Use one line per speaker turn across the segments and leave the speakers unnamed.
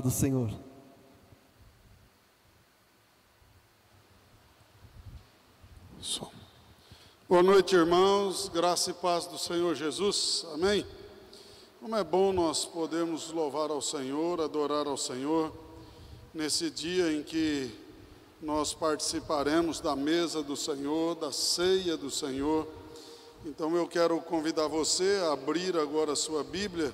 Do Senhor.
Boa noite, irmãos, graça e paz do Senhor Jesus, amém? Como é bom nós podermos louvar ao Senhor, adorar ao Senhor, nesse dia em que nós participaremos da mesa do Senhor, da ceia do Senhor. Então eu quero convidar você a abrir agora a sua Bíblia,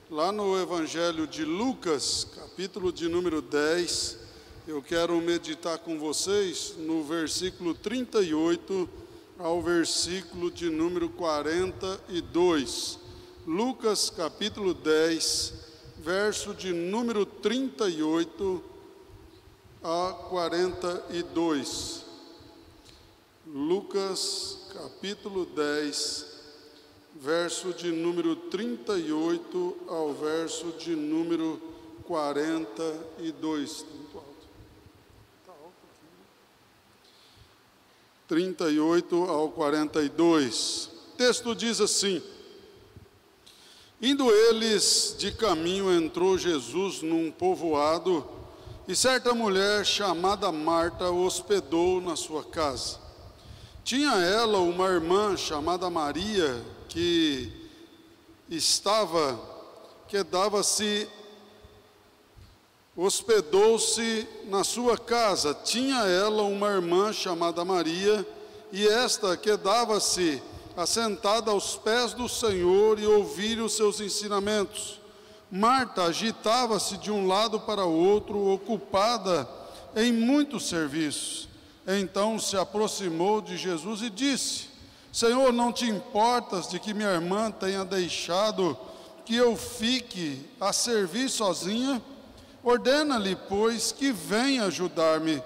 lá no Evangelho de Lucas, capítulo de número 10, eu quero meditar com vocês no versículo 38 ao versículo de número 42. Lucas, capítulo 10, verso de número 38 a 42. Lucas, capítulo 10, verso de número 38 ao verso de número 42. Muito alto. Está alto aqui. 38 ao 42. O texto diz assim: Indo eles de caminho, entrou Jesus num povoado, e certa mulher chamada Marta o hospedou na sua casa. Tinha ela uma irmã chamada Maria, que hospedou-se na sua casa. Tinha ela uma irmã chamada Maria, e esta quedava-se assentada aos pés do Senhor e ouvia os seus ensinamentos. Marta agitava-se de um lado para o outro, ocupada em muitos serviços. Então se aproximou de Jesus e disse: Senhor, não te importas de que minha irmã tenha deixado que eu fique a servir sozinha? Ordena-lhe, pois, que venha ajudar-me.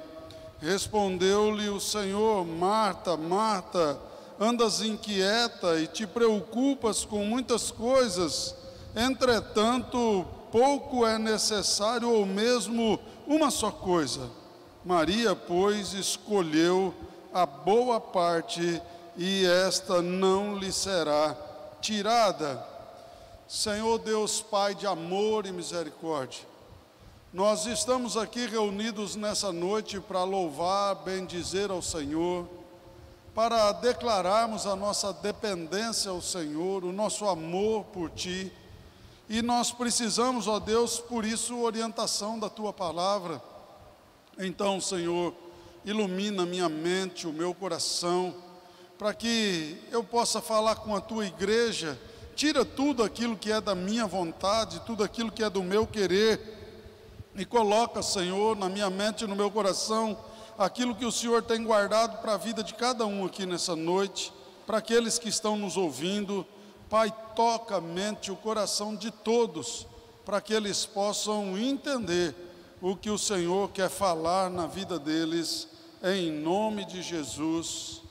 Respondeu-lhe o Senhor: Marta, Marta, andas inquieta e te preocupas com muitas coisas. Entretanto, pouco é necessário, ou mesmo uma só coisa. Maria, pois, escolheu a boa parte, e esta não lhe será tirada. Senhor Deus, Pai de amor e misericórdia, nós estamos aqui reunidos nessa noite para louvar, bendizer ao Senhor, para declararmos a nossa dependência ao Senhor, o nosso amor por Ti, e nós precisamos, ó Deus, por isso, orientação da Tua palavra. Então, Senhor, ilumina minha mente, o meu coração, para que eu possa falar com a Tua igreja. Tira tudo aquilo que é da minha vontade, tudo aquilo que é do meu querer, e coloca, Senhor, na minha mente e no meu coração, aquilo que o Senhor tem guardado para a vida de cada um aqui nessa noite, para aqueles que estão nos ouvindo. Pai, toca a mente e o coração de todos, para que eles possam entender o que o Senhor quer falar na vida deles, em nome de Jesus,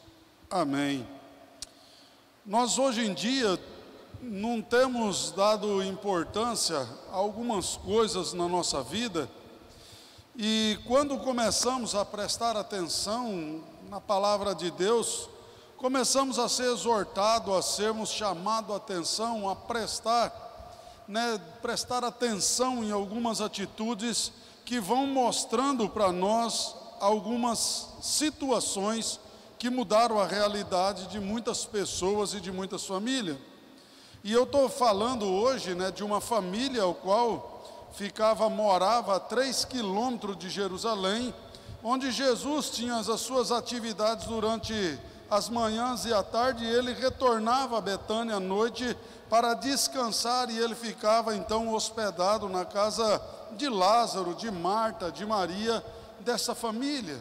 amém. Nós hoje em dia não temos dado importância a algumas coisas na nossa vida, e quando começamos a prestar atenção na palavra de Deus, começamos a ser exortados, a sermos chamados a atenção, a prestar atenção em algumas atitudes que vão mostrando para nós algumas situações que mudaram a realidade de muitas pessoas e de muitas famílias. E eu estou falando hoje, de uma família ao qual morava a 3 quilômetros de Jerusalém, onde Jesus tinha as suas atividades durante as manhãs e à tarde, e ele retornava a Betânia à noite para descansar, e ele ficava então hospedado na casa de Lázaro, de Marta, de Maria, dessa família.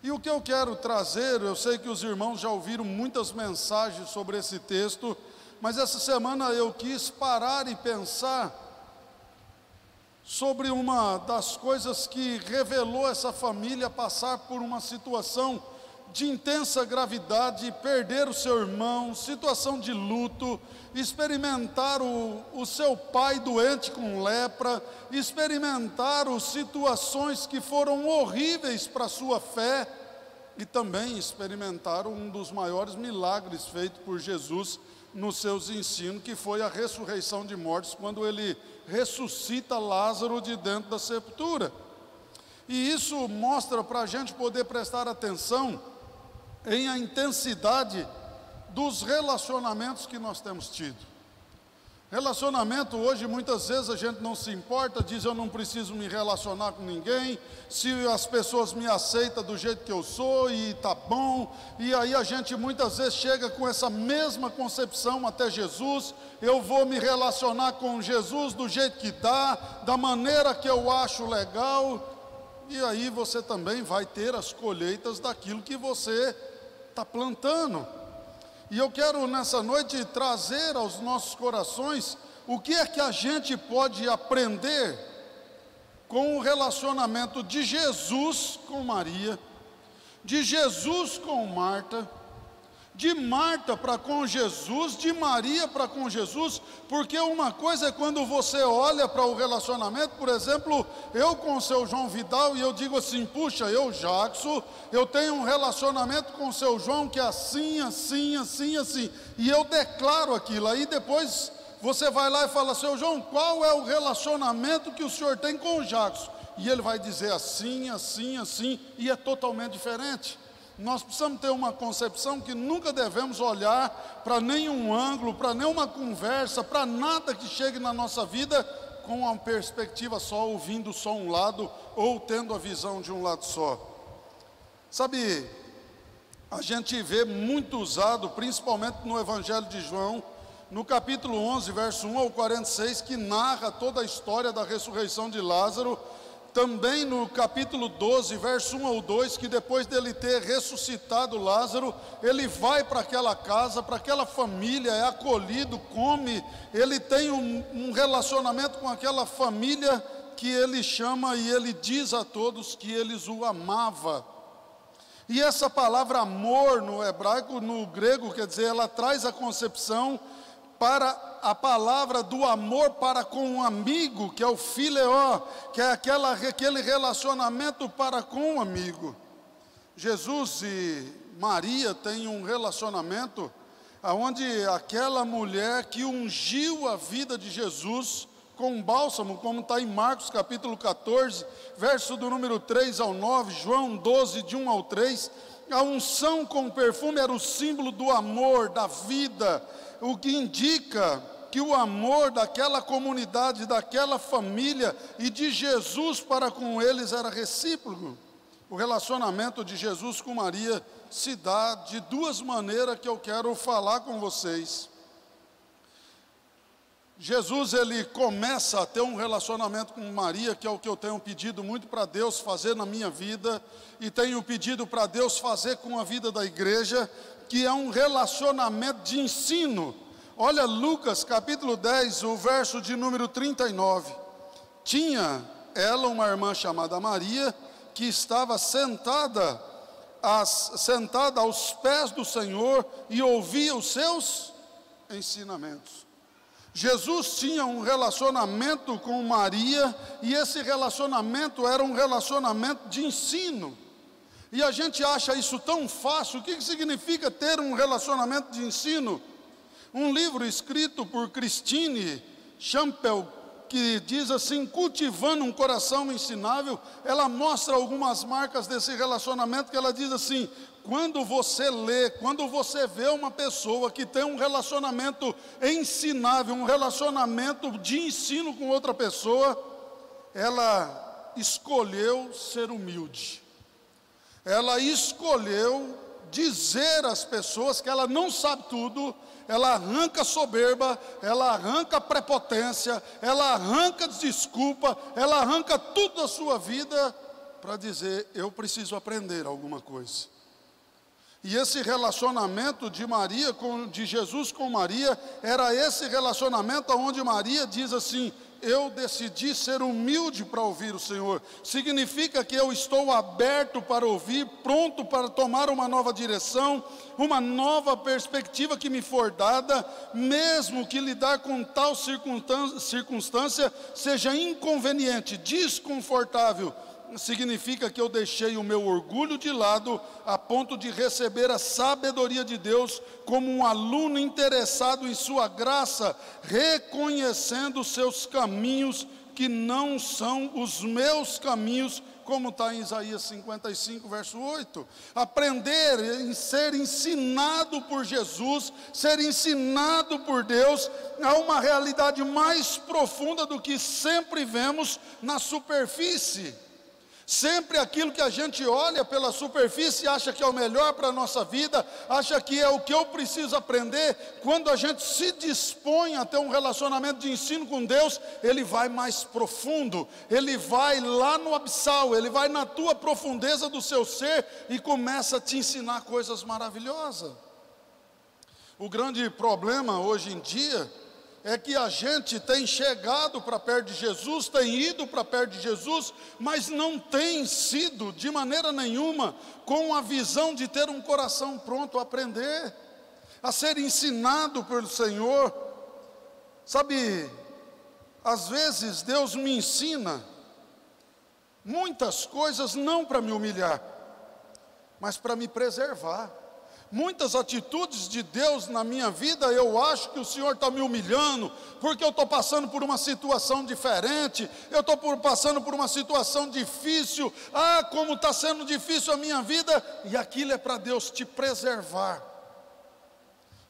E o que eu quero trazer, eu sei que os irmãos já ouviram muitas mensagens sobre esse texto, mas essa semana eu quis parar e pensar sobre uma das coisas que revelou essa família passar por uma situação de intensa gravidade, perder o seu irmão, situação de luto, experimentar o seu pai doente com lepra, experimentaram situações que foram horríveis para a sua fé, e também experimentaram um dos maiores milagres feitos por Jesus nos seus ensinos, que foi a ressurreição de mortos, quando ele ressuscita Lázaro de dentro da sepultura. E isso mostra para a gente poder prestar atenção em a intensidade dos relacionamentos que nós temos tido. Relacionamento hoje, muitas vezes a gente não se importa, diz eu não preciso me relacionar com ninguém, se as pessoas me aceitam do jeito que eu sou e tá bom, e aí a gente muitas vezes chega com essa mesma concepção até Jesus, eu vou me relacionar com Jesus do jeito que dá, da maneira que eu acho legal, e aí você também vai ter as colheitas daquilo que você está plantando. E eu quero nessa noite trazer aos nossos corações o que é que a gente pode aprender com o relacionamento de Jesus com Maria, de Jesus com Marta, de Marta para com Jesus, de Maria para com Jesus, porque uma coisa é quando você olha para o relacionamento, por exemplo, eu com o seu João Vidal, e eu digo assim, puxa, eu Jackson, eu tenho um relacionamento com o seu João que é assim, assim, assim, assim, e eu declaro aquilo, aí depois você vai lá e fala, seu João, qual é o relacionamento que o senhor tem com o Jackson? E ele vai dizer assim, assim, assim, e é totalmente diferente. Nós precisamos ter uma concepção que nunca devemos olhar para nenhum ângulo, para nenhuma conversa, para nada que chegue na nossa vida com uma perspectiva só, ouvindo só um lado ou tendo a visão de um lado só. Sabe, a gente vê muito usado, principalmente no Evangelho de João, no capítulo 11, verso 1 ao 46, que narra toda a história da ressurreição de Lázaro. Também no capítulo 12, verso 1 ao 2, que depois dele ter ressuscitado Lázaro, ele vai para aquela casa, para aquela família, é acolhido, come, ele tem um relacionamento com aquela família que ele chama e ele diz a todos que eles o amava. E essa palavra amor no hebraico, no grego, quer dizer, ela traz a concepção para a palavra do amor para com um amigo, que é o fileó, que é aquele relacionamento para com um amigo. Jesus e Maria têm um relacionamento onde aquela mulher que ungiu a vida de Jesus com um bálsamo, como está em Marcos capítulo 14, verso do número 3 ao 9, João 12, de 1 ao 3, a unção com perfume era o símbolo do amor, da vida, o que indica que o amor daquela comunidade, daquela família e de Jesus para com eles era recíproco. O relacionamento de Jesus com Maria se dá de duas maneiras que eu quero falar com vocês. Jesus, ele começa a ter um relacionamento com Maria, que é o que eu tenho pedido muito para Deus fazer na minha vida, e tenho pedido para Deus fazer com a vida da igreja, que é um relacionamento de ensino. Olha Lucas capítulo 10, o verso de número 39. Tinha ela uma irmã chamada Maria, que estava sentada aos pés do Senhor e ouvia os seus ensinamentos. Jesus tinha um relacionamento com Maria, e esse relacionamento era um relacionamento de ensino. E a gente acha isso tão fácil. O que significa ter um relacionamento de ensino? Um livro escrito por Christine Champel, que diz assim, cultivando um coração ensinável, ela mostra algumas marcas desse relacionamento, que ela diz assim, quando você lê, quando você vê uma pessoa que tem um relacionamento ensinável, um relacionamento de ensino com outra pessoa, ela escolheu ser humilde. Ela escolheu dizer às pessoas que ela não sabe tudo, ela arranca soberba, ela arranca prepotência, ela arranca desculpa, ela arranca tudo da sua vida para dizer, eu preciso aprender alguma coisa. E esse relacionamento de Jesus com Maria, era esse relacionamento onde Maria diz assim, eu decidi ser humilde para ouvir o Senhor. Significa que eu estou aberto para ouvir, pronto para tomar uma nova direção, uma nova perspectiva que me for dada, mesmo que lidar com tal circunstância seja inconveniente, desconfortável. significa que eu deixei o meu orgulho de lado a ponto de receber a sabedoria de Deus como um aluno interessado em sua graça, reconhecendo os seus caminhos que não são os meus caminhos, como está em Isaías 55, verso 8. Aprender em ser ensinado por Jesus, ser ensinado por Deus, é uma realidade mais profunda do que sempre vemos na superfície. Sempre aquilo que a gente olha pela superfície, acha que é o melhor para a nossa vida, acha que é o que eu preciso aprender. Quando a gente se dispõe a ter um relacionamento de ensino com Deus, Ele vai mais profundo, Ele vai lá no abissal, Ele vai na tua profundeza do seu ser e começa a te ensinar coisas maravilhosas. O grande problema hoje em dia é que a gente tem chegado para perto de Jesus, tem ido para perto de Jesus, mas não tem sido de maneira nenhuma com a visão de ter um coração pronto a aprender, a ser ensinado pelo Senhor. Sabe, às vezes Deus me ensina muitas coisas não para me humilhar, mas para me preservar. Muitas atitudes de Deus na minha vida, eu acho que o Senhor está me humilhando, porque eu estou passando por uma situação diferente, eu estou passando por uma situação difícil, como está sendo difícil a minha vida, e aquilo é para Deus te preservar.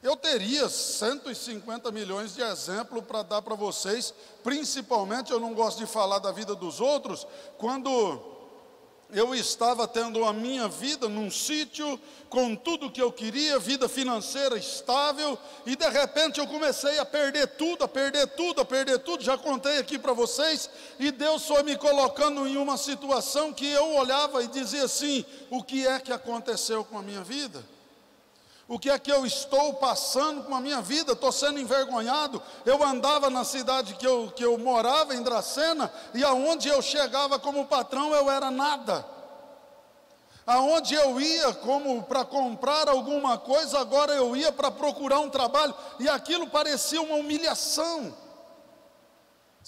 Eu teria 150 milhões de exemplos para dar para vocês, principalmente eu não gosto de falar da vida dos outros, quando eu estava tendo a minha vida num sítio, com tudo que eu queria, vida financeira estável, e de repente eu comecei a perder tudo, já contei aqui para vocês, e Deus foi me colocando em uma situação que eu olhava e dizia assim: o que é que aconteceu com a minha vida? O que é que eu estou passando com a minha vida? Estou sendo envergonhado. Eu andava na cidade que eu morava, em Dracena, e aonde eu chegava como patrão, eu era nada. Aonde eu ia como para comprar alguma coisa, agora eu ia para procurar um trabalho, e aquilo parecia uma humilhação.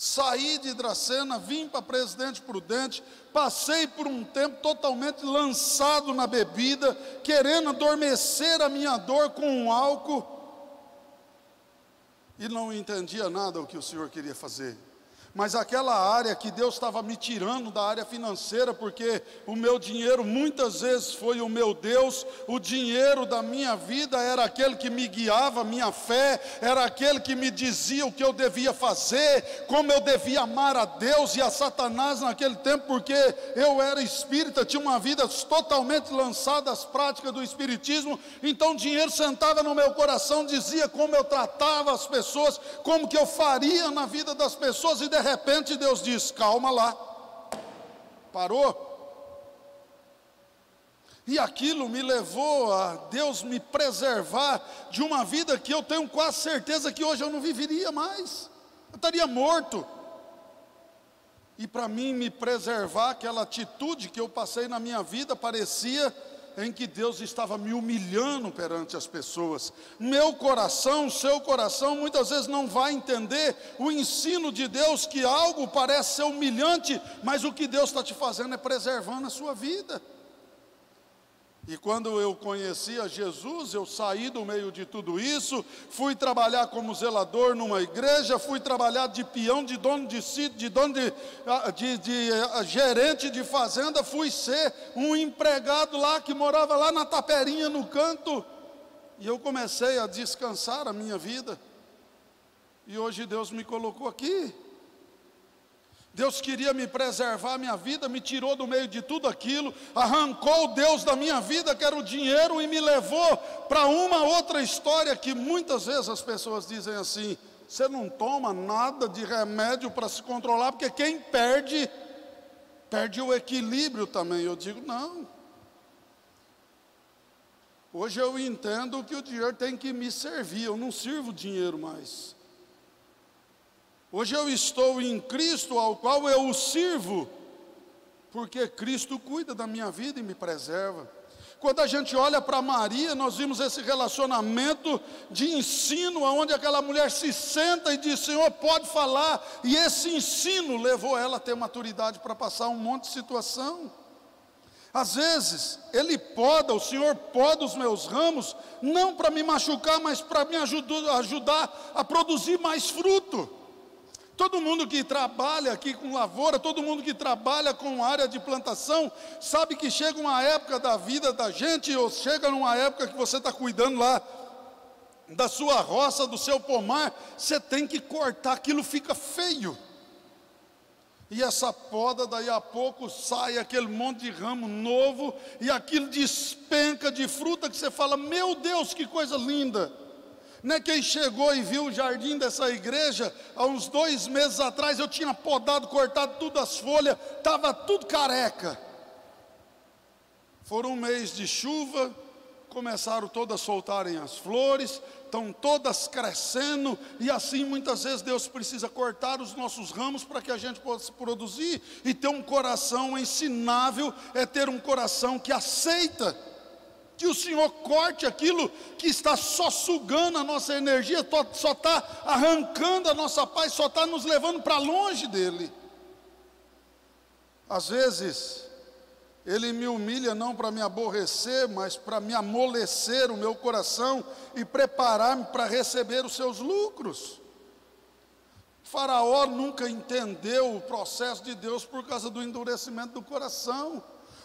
Saí de Dracena, vim para Presidente Prudente, passei por um tempo totalmente lançado na bebida, querendo adormecer a minha dor com um álcool, e não entendia nada o que o Senhor queria fazer. Mas aquela área que Deus estava me tirando da área financeira, porque o meu dinheiro muitas vezes foi o meu Deus, o dinheiro da minha vida era aquele que me guiava, minha fé, era aquele que me dizia o que eu devia fazer, como eu devia amar a Deus e a Satanás naquele tempo, porque eu era espírita, tinha uma vida totalmente lançada às práticas do espiritismo, então o dinheiro sentava no meu coração, dizia como eu tratava as pessoas, como que eu faria na vida das pessoas, e de repente Deus diz: calma lá, parou. E aquilo me levou a Deus me preservar de uma vida que eu tenho quase certeza que hoje eu não viveria mais, eu estaria morto. E para mim me preservar, aquela atitude que eu passei na minha vida, parecia em que Deus estava me humilhando perante as pessoas. Meu coração, seu coração, muitas vezes não vai entender o ensino de Deus, que algo parece ser humilhante, mas o que Deus está te fazendo é preservando a sua vida. E quando eu conheci a Jesus, eu saí do meio de tudo isso, fui trabalhar como zelador numa igreja, fui trabalhar de peão, de dono de sítio, de gerente de fazenda, fui ser um empregado lá, que morava lá na taperinha no canto, e eu comecei a descansar a minha vida, e hoje Deus me colocou aqui. Deus queria me preservar a minha vida, me tirou do meio de tudo aquilo, arrancou o Deus da minha vida, que era o dinheiro, e me levou para uma outra história, que muitas vezes as pessoas dizem assim: você não toma nada de remédio para se controlar, porque quem perde o equilíbrio também. Eu digo, não. Hoje eu entendo que o dinheiro tem que me servir, eu não sirvo o dinheiro mais. Hoje eu estou em Cristo, ao qual eu o sirvo, porque Cristo cuida da minha vida e me preserva. Quando a gente olha para Maria, nós vimos esse relacionamento de ensino, onde aquela mulher se senta e diz: Senhor, pode falar. E esse ensino levou ela a ter maturidade para passar um monte de situação. Às vezes, o Senhor poda os meus ramos, não para me machucar, mas para me ajudar a produzir mais fruto. Todo mundo que trabalha aqui com lavoura, todo mundo que trabalha com área de plantação, sabe que chega uma época da vida da gente, ou chega numa época que você está cuidando lá da sua roça, do seu pomar, você tem que cortar, aquilo fica feio. E essa poda, daí a pouco sai aquele monte de ramo novo, e aquilo despenca de fruta que você fala: meu Deus, que coisa linda! Não é quem chegou e viu o jardim dessa igreja, há uns 2 meses atrás, eu tinha podado, cortado tudo as folhas, estava tudo careca. Foram um mês de chuva, começaram todas a soltarem as flores, estão todas crescendo, e assim muitas vezes Deus precisa cortar os nossos ramos para que a gente possa produzir, e ter um coração ensinável, é ter um coração que aceita, que o Senhor corte aquilo que está só sugando a nossa energia, só está arrancando a nossa paz, só está nos levando para longe dEle. Às vezes, Ele me humilha não para me aborrecer, mas para me amolecer o meu coração e preparar-me para receber os seus lucros. Faraó nunca entendeu o processo de Deus por causa do endurecimento do coração.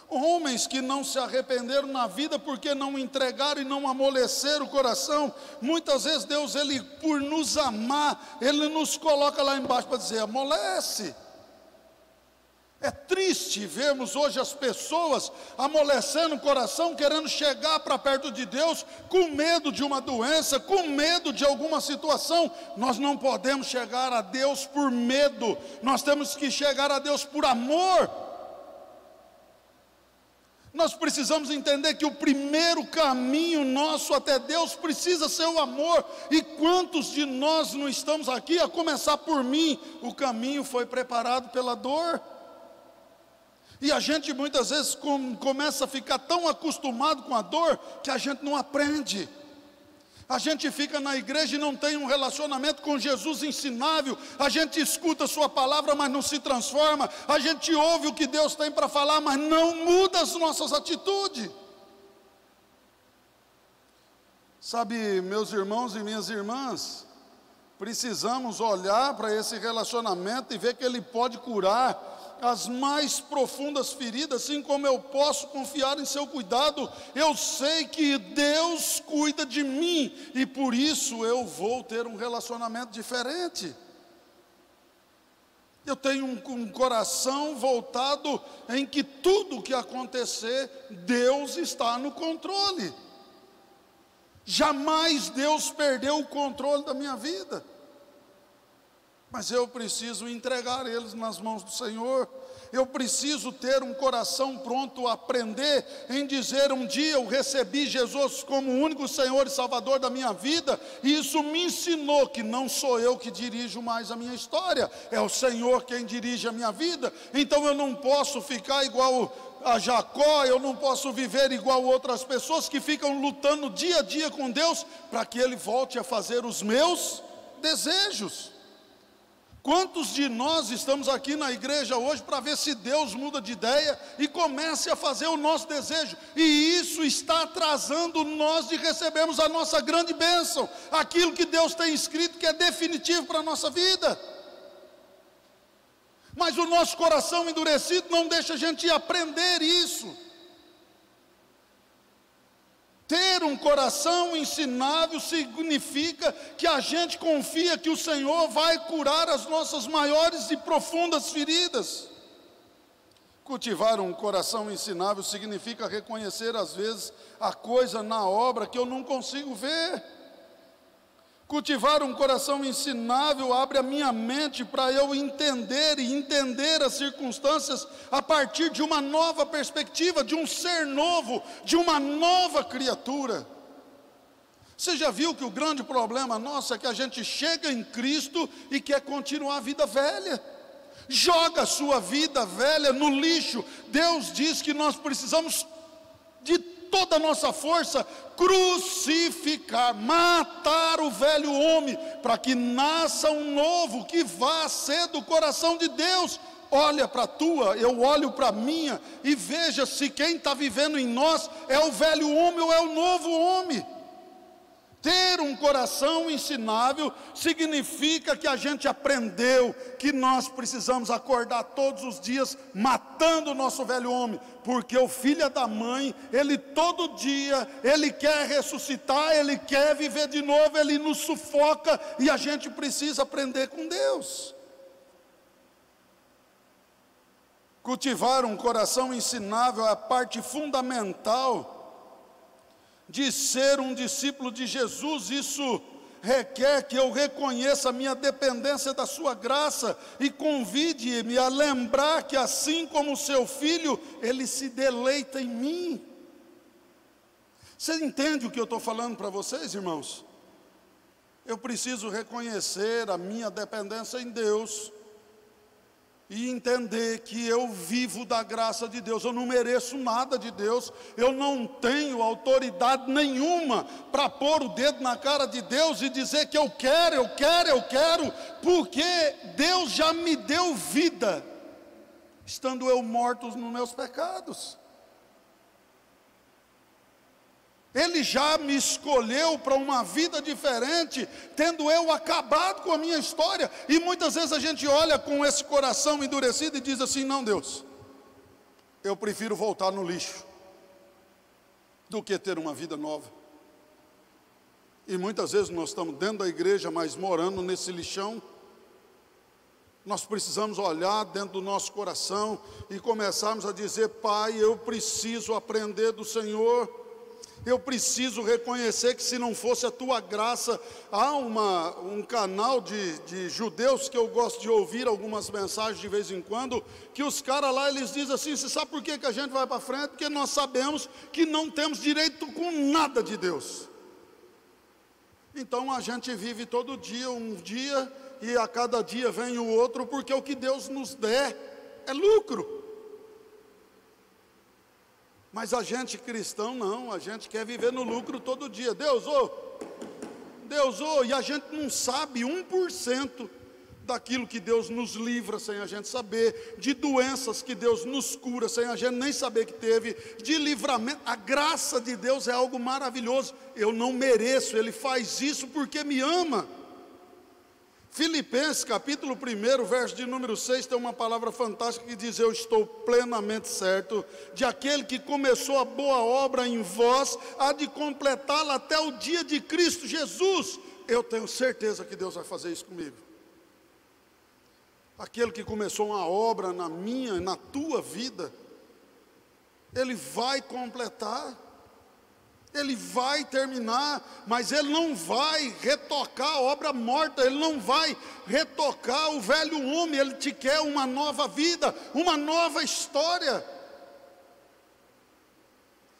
Homens que não se arrependeram na vida porque não entregaram e não amoleceram o coração. Muitas vezes Deus, Ele por nos amar, Ele nos coloca lá embaixo para dizer: amolece. É triste vermos hoje as pessoas amolecendo o coração, querendo chegar para perto de Deus, com medo de uma doença, com medo de alguma situação. Nós não podemos chegar a Deus por medo, nós temos que chegar a Deus por amor. Nós precisamos entender que o primeiro caminho nosso até Deus precisa ser o amor. E quantos de nós não estamos aqui, a começar por mim, o caminho foi preparado pela dor? E a gente muitas vezes começa a ficar tão acostumado com a dor, que a gente não aprende. A gente fica na igreja e não tem um relacionamento com Jesus ensinável. A gente escuta a sua palavra, mas não se transforma. A gente ouve o que Deus tem para falar, mas não muda as nossas atitudes. Sabe, meus irmãos e minhas irmãs, precisamos olhar para esse relacionamento e ver que ele pode curar as mais profundas feridas, assim como eu posso confiar em seu cuidado. Eu sei que Deus cuida de mim, e por isso eu vou ter um relacionamento diferente. Eu tenho um coração voltado em que tudo que acontecer, Deus está no controle. Jamais Deus perdeu o controle da minha vida. Mas eu preciso entregar eles nas mãos do Senhor. Eu preciso ter um coração pronto a aprender em dizer: um dia eu recebi Jesus como o único Senhor e Salvador da minha vida, e isso me ensinou que não sou eu que dirijo mais a minha história, é o Senhor quem dirige a minha vida. Então eu não posso ficar igual a Jacó, eu não posso viver igual outras pessoas que ficam lutando dia a dia com Deus, para que Ele volte a fazer os meus desejos. Quantos de nós estamos aqui na igreja hoje para ver se Deus muda de ideia e comece a fazer o nosso desejo? E isso está atrasando nós de recebermos a nossa grande bênção, aquilo que Deus tem escrito que é definitivo para a nossa vida. Mas o nosso coração endurecido não deixa a gente aprender isso. Ter um coração ensinável significa que a gente confia que o Senhor vai curar as nossas maiores e profundas feridas. Cultivar um coração ensinável significa reconhecer às vezes a coisa na obra que eu não consigo ver. Cultivar um coração ensinável abre a minha mente para eu entender as circunstâncias a partir de uma nova perspectiva, de um ser novo, de uma nova criatura. Você já viu que o grande problema nosso é que a gente chega em Cristo e quer continuar a vida velha? Joga a sua vida velha no lixo. Deus diz que nós precisamos de toda a nossa força, crucificar, matar o velho homem, para que nasça um novo, que vá ser do coração de Deus. Olha para a tua, eu olho para a minha, e veja se quem está vivendo em nós é o velho homem ou é o novo homem. Ter um coração ensinável significa que a gente aprendeu que nós precisamos acordar todos os dias matando o nosso velho homem, porque o filho da mãe, ele todo dia, ele quer ressuscitar, ele quer viver de novo, ele nos sufoca, e a gente precisa aprender com Deus. Cultivar um coração ensinável é a parte fundamental de ser um discípulo de Jesus. Isso requer que eu reconheça a minha dependência da sua graça e convide-me a lembrar que, assim como seu filho, ele se deleita em mim. Você entende o que eu estou falando para vocês, irmãos? Eu preciso reconhecer a minha dependência em Deus e entender que eu vivo da graça de Deus. Eu não mereço nada de Deus, eu não tenho autoridade nenhuma para pôr o dedo na cara de Deus e dizer que eu quero, porque Deus já me deu vida, estando eu morto nos meus pecados. Ele já me escolheu para uma vida diferente, tendo eu acabado com a minha história. E muitas vezes a gente olha com esse coração endurecido e diz assim: não, Deus, eu prefiro voltar no lixo do que ter uma vida nova. E muitas vezes nós estamos dentro da igreja, mas morando nesse lixão. Nós precisamos olhar dentro do nosso coração e começarmos a dizer: Pai, eu preciso aprender do Senhor. Eu preciso reconhecer que, se não fosse a tua graça, há um canal de judeus que eu gosto de ouvir algumas mensagens de vez em quando, que os caras lá, eles dizem assim: você sabe por que a gente vai para frente? Porque nós sabemos que não temos direito com nada de Deus. Então a gente vive todo dia um dia, e a cada dia vem o outro, porque o que Deus nos der é lucro. Mas a gente cristão não, a gente quer viver no lucro todo dia. Deus, e a gente não sabe 1% daquilo que Deus nos livra sem a gente saber, de doenças que Deus nos cura sem a gente nem saber que teve, de livramento. A graça de Deus é algo maravilhoso. Eu não mereço, Ele faz isso porque me ama. Filipenses capítulo 1, verso de número 6, tem uma palavra fantástica que diz: eu estou plenamente certo de aquele que começou a boa obra em vós, há de completá-la até o dia de Cristo Jesus. Eu tenho certeza que Deus vai fazer isso comigo. Aquele que começou uma obra na minha e na tua vida, Ele vai completar. Ele vai terminar, mas Ele não vai retocar a obra morta, Ele não vai retocar o velho homem. Ele te quer uma nova vida, uma nova história.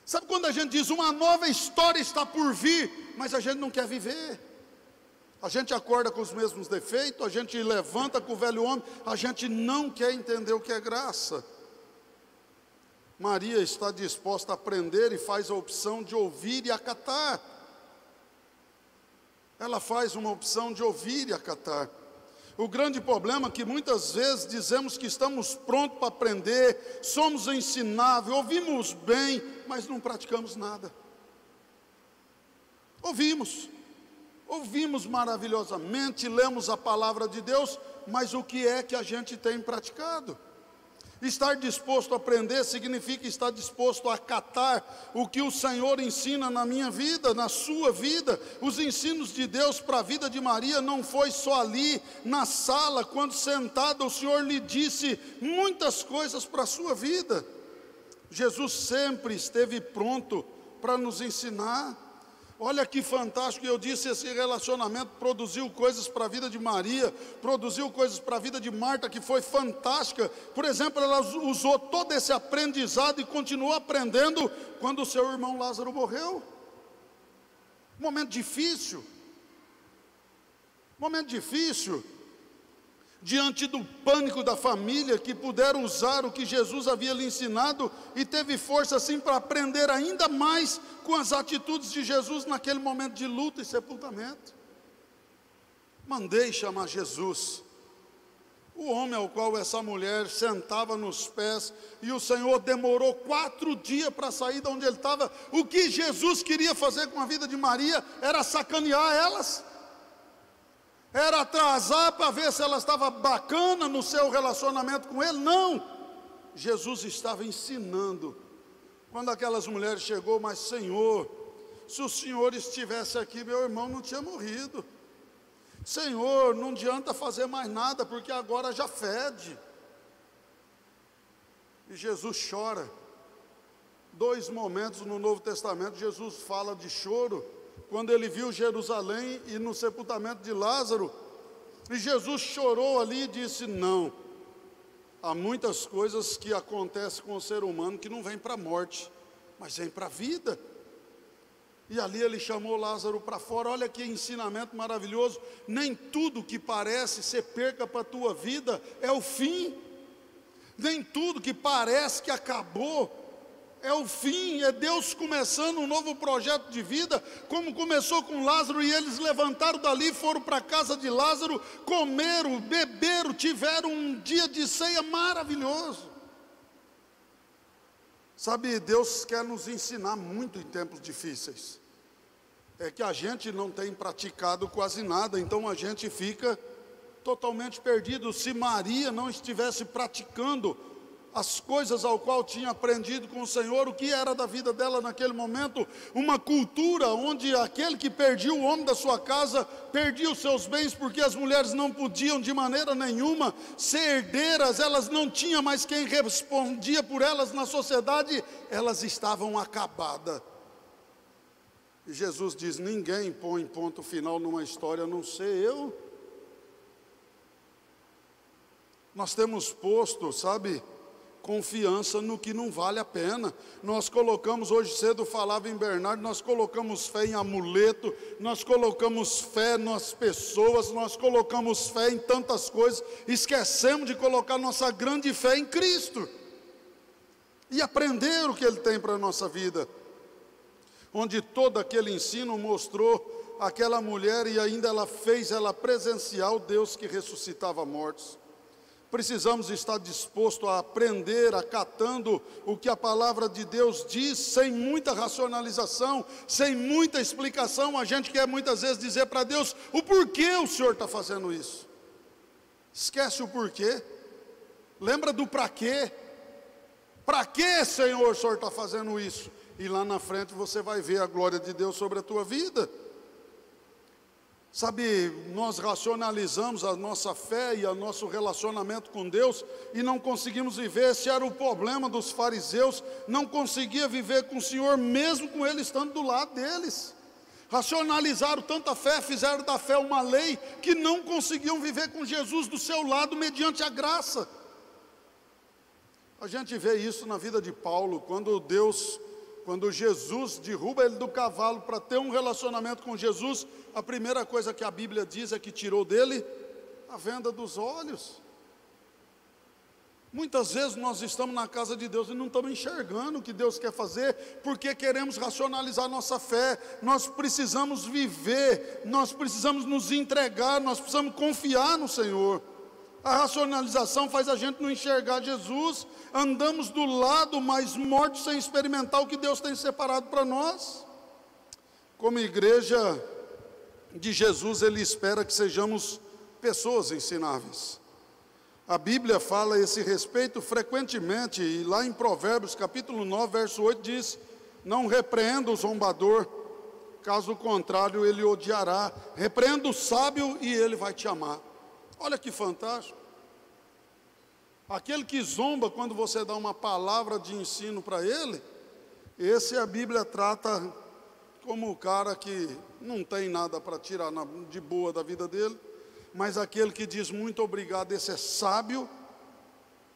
Sabe quando a gente diz uma nova história está por vir, mas a gente não quer viver? A gente acorda com os mesmos defeitos, a gente levanta com o velho homem, a gente não quer entender o que é graça. Maria está disposta a aprender e faz a opção de ouvir e acatar. Ela faz uma opção de ouvir e acatar. O grande problema é que muitas vezes dizemos que estamos prontos para aprender, somos ensináveis, ouvimos bem, mas não praticamos nada. Ouvimos maravilhosamente, lemos a palavra de Deus, mas o que é que a gente tem praticado? Estar disposto a aprender significa estar disposto a acatar o que o Senhor ensina na minha vida, na sua vida. Os ensinos de Deus para a vida de Maria não foi só ali na sala, quando sentada o Senhor lhe disse muitas coisas para a sua vida. Jesus sempre esteve pronto para nos ensinar. Olha que fantástico, eu disse, esse relacionamento produziu coisas para a vida de Maria, produziu coisas para a vida de Marta, que foi fantástica. Por exemplo, ela usou todo esse aprendizado e continuou aprendendo quando o seu irmão Lázaro morreu. Momento difícil. diante do pânico da família, que puderam usar o que Jesus havia lhe ensinado e teve força assim para aprender ainda mais com as atitudes de Jesus naquele momento de luta e sepultamento. Mandei chamar Jesus, o homem ao qual essa mulher sentava nos pés, e o Senhor demorou 4 dias para sair de onde ele estava. O que Jesus queria fazer com a vida de Maria era sacanear elas, era atrasar para ver se ela estava bacana no seu relacionamento com ele. Não, Jesus estava ensinando. Quando aquelas mulheres chegou, mas Senhor, se o Senhor estivesse aqui, meu irmão não tinha morrido. Senhor, não adianta fazer mais nada, porque agora já fede. E Jesus chora. 2 momentos no Novo Testamento, Jesus fala de choro, quando ele viu Jerusalém e no sepultamento de Lázaro, e Jesus chorou ali e disse: não, há muitas coisas que acontecem com o ser humano que não vêm para a morte, mas vêm para a vida. E ali ele chamou Lázaro para fora. Olha que ensinamento maravilhoso. Nem tudo que parece ser perca para a tua vida é o fim. Nem tudo que parece que acabou é o fim. É Deus começando um novo projeto de vida, como começou com Lázaro. E eles levantaram dali, foram para a casa de Lázaro, comeram, beberam, tiveram um dia de ceia maravilhoso. Sabe, Deus quer nos ensinar muito em tempos difíceis. É que a gente não tem praticado quase nada, então a gente fica totalmente perdido. Se Maria não estivesse praticando as coisas ao qual tinha aprendido com o Senhor, o que era da vida dela naquele momento? Uma cultura onde aquele que perdia o homem da sua casa, perdia os seus bens, porque as mulheres não podiam de maneira nenhuma ser herdeiras, elas não tinham mais quem respondia por elas na sociedade, elas estavam acabadas. E Jesus diz: ninguém põe ponto final numa história, a não ser eu. Nós temos posto, sabe, confiança no que não vale a pena. Nós colocamos, hoje cedo falava em Bernardo, nós colocamos fé em amuleto, nós colocamos fé nas pessoas, nós colocamos fé em tantas coisas, esquecemos de colocar nossa grande fé em Cristo e aprender o que Ele tem para a nossa vida, onde todo aquele ensino mostrou aquela mulher, e ainda ela fez ela presenciar o Deus que ressuscitava mortos. Precisamos estar disposto a aprender, acatando o que a palavra de Deus diz, sem muita racionalização, sem muita explicação. A gente quer muitas vezes dizer para Deus o porquê o Senhor está fazendo isso. Esquece o porquê, lembra do para quê. Para quê, Senhor, o Senhor está fazendo isso? E lá na frente você vai ver a glória de Deus sobre a tua vida. Sabe, nós racionalizamos a nossa fé e o nosso relacionamento com Deus e não conseguimos viver. Esse era o problema dos fariseus, não conseguia viver com o Senhor, mesmo com Ele estando do lado deles. Racionalizaram tanta fé, fizeram da fé uma lei, que não conseguiam viver com Jesus do seu lado, mediante a graça. A gente vê isso na vida de Paulo, quando Jesus derruba ele do cavalo para ter um relacionamento com Jesus, a primeira coisa que a Bíblia diz é que tirou dele a venda dos olhos. Muitas vezes nós estamos na casa de Deus e não estamos enxergando o que Deus quer fazer, porque queremos racionalizar nossa fé. Nós precisamos viver, nós precisamos nos entregar, nós precisamos confiar no Senhor. A racionalização faz a gente não enxergar Jesus. Andamos do lado, mas mortos sem experimentar o que Deus tem separado para nós. Como igreja de Jesus, Ele espera que sejamos pessoas ensináveis. A Bíblia fala a esse respeito frequentemente, e lá em Provérbios capítulo 9, verso 8 diz: não repreenda o zombador, caso contrário ele odiará. Repreenda o sábio e ele vai te amar. Olha que fantástico. Aquele que zomba quando você dá uma palavra de ensino para ele, esse a Bíblia trata como o cara que não tem nada para tirar de boa da vida dele, mas aquele que diz muito obrigado, esse é sábio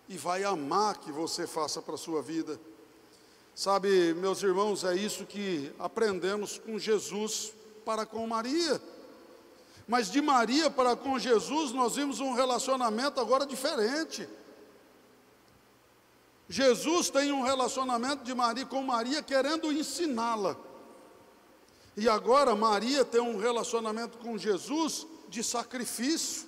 e vai amar que você faça para a sua vida. Sabe, meus irmãos, é isso que aprendemos com Jesus para com Maria. Mas de Maria para com Jesus, nós vimos um relacionamento agora diferente. Jesus tem um relacionamento de Maria com Maria, querendo ensiná-la. E agora Maria tem um relacionamento com Jesus de sacrifício.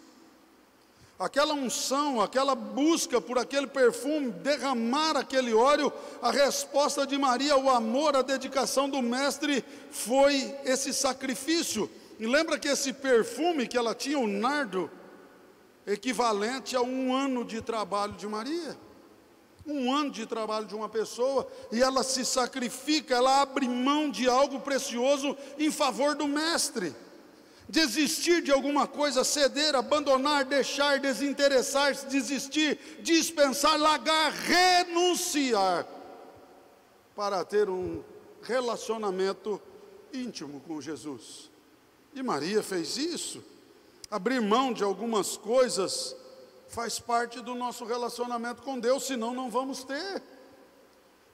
Aquela unção, aquela busca por aquele perfume, derramar aquele óleo, a resposta de Maria, o amor, a dedicação do mestre, foi esse sacrifício. E lembra que esse perfume que ela tinha, o nardo, equivalente a 1 ano de trabalho de Maria. 1 ano de trabalho de uma pessoa, e ela se sacrifica, ela abre mão de algo precioso em favor do mestre. Desistir de alguma coisa, ceder, abandonar, deixar, desinteressar-se, desistir, dispensar, largar, renunciar, para ter um relacionamento íntimo com Jesus. E Maria fez isso. Abrir mão de algumas coisas faz parte do nosso relacionamento com Deus, senão não vamos ter.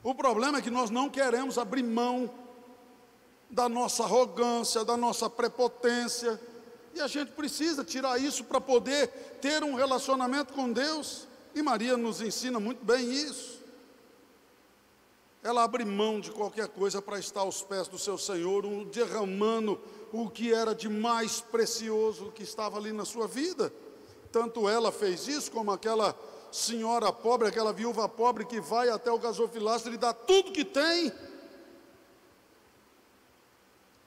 O problema é que nós não queremos abrir mão da nossa arrogância, da nossa prepotência, e a gente precisa tirar isso para poder ter um relacionamento com Deus, e Maria nos ensina muito bem isso. Ela abre mão de qualquer coisa para estar aos pés do seu Senhor, derramando o que era de mais precioso que estava ali na sua vida. Tanto ela fez isso, como aquela senhora pobre, aquela viúva pobre que vai até o gasofilácio e lhe dá tudo que tem,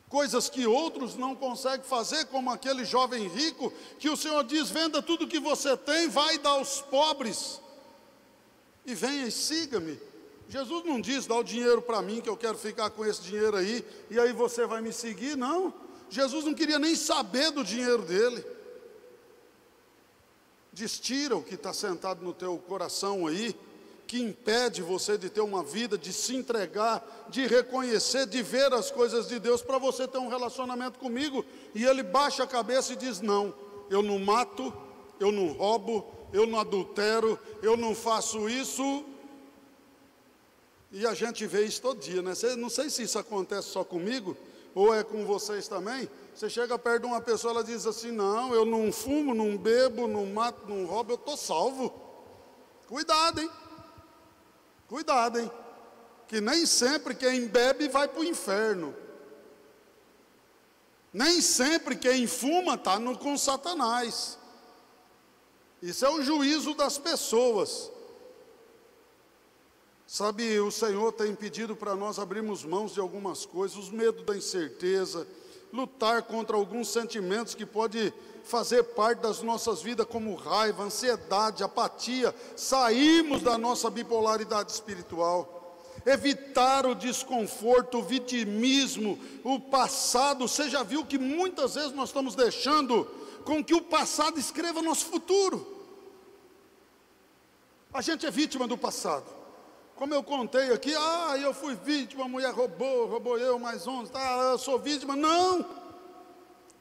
coisas que outros não conseguem fazer, como aquele jovem rico, que o Senhor diz: venda tudo que você tem, vai dar aos pobres, e venha e siga-me. Jesus não diz: dá o dinheiro para mim, que eu quero ficar com esse dinheiro aí, e aí você vai me seguir. Não, Jesus não queria nem saber do dinheiro dele. Diz: tira o que está sentado no teu coração aí, que impede você de ter uma vida, de se entregar, de reconhecer, de ver as coisas de Deus, para você ter um relacionamento comigo. E ele baixa a cabeça e diz: não, eu não mato, eu não roubo, eu não adultero, eu não faço isso. E a gente vê isso todo dia, né? Não sei se isso acontece só comigo, ou é com vocês também. Você chega perto de uma pessoa, ela diz assim: não, eu não fumo, não bebo, não mato, não roubo, eu estou salvo. Cuidado, hein? Cuidado, hein? Que nem sempre quem bebe vai para o inferno. Nem sempre quem fuma está com Satanás. Isso é o juízo das pessoas. Sabe, o Senhor tem pedido para nós abrirmos mãos de algumas coisas, o medo da incerteza, lutar contra alguns sentimentos que podem fazer parte das nossas vidas, como raiva, ansiedade, apatia, sairmos da nossa bipolaridade espiritual, evitar o desconforto, o vitimismo, o passado. Você já viu que muitas vezes nós estamos deixando com que o passado escreva nosso futuro? A gente é vítima do passado. Como eu contei aqui: eu fui vítima, a mulher roubou eu mais 11, eu sou vítima. Não!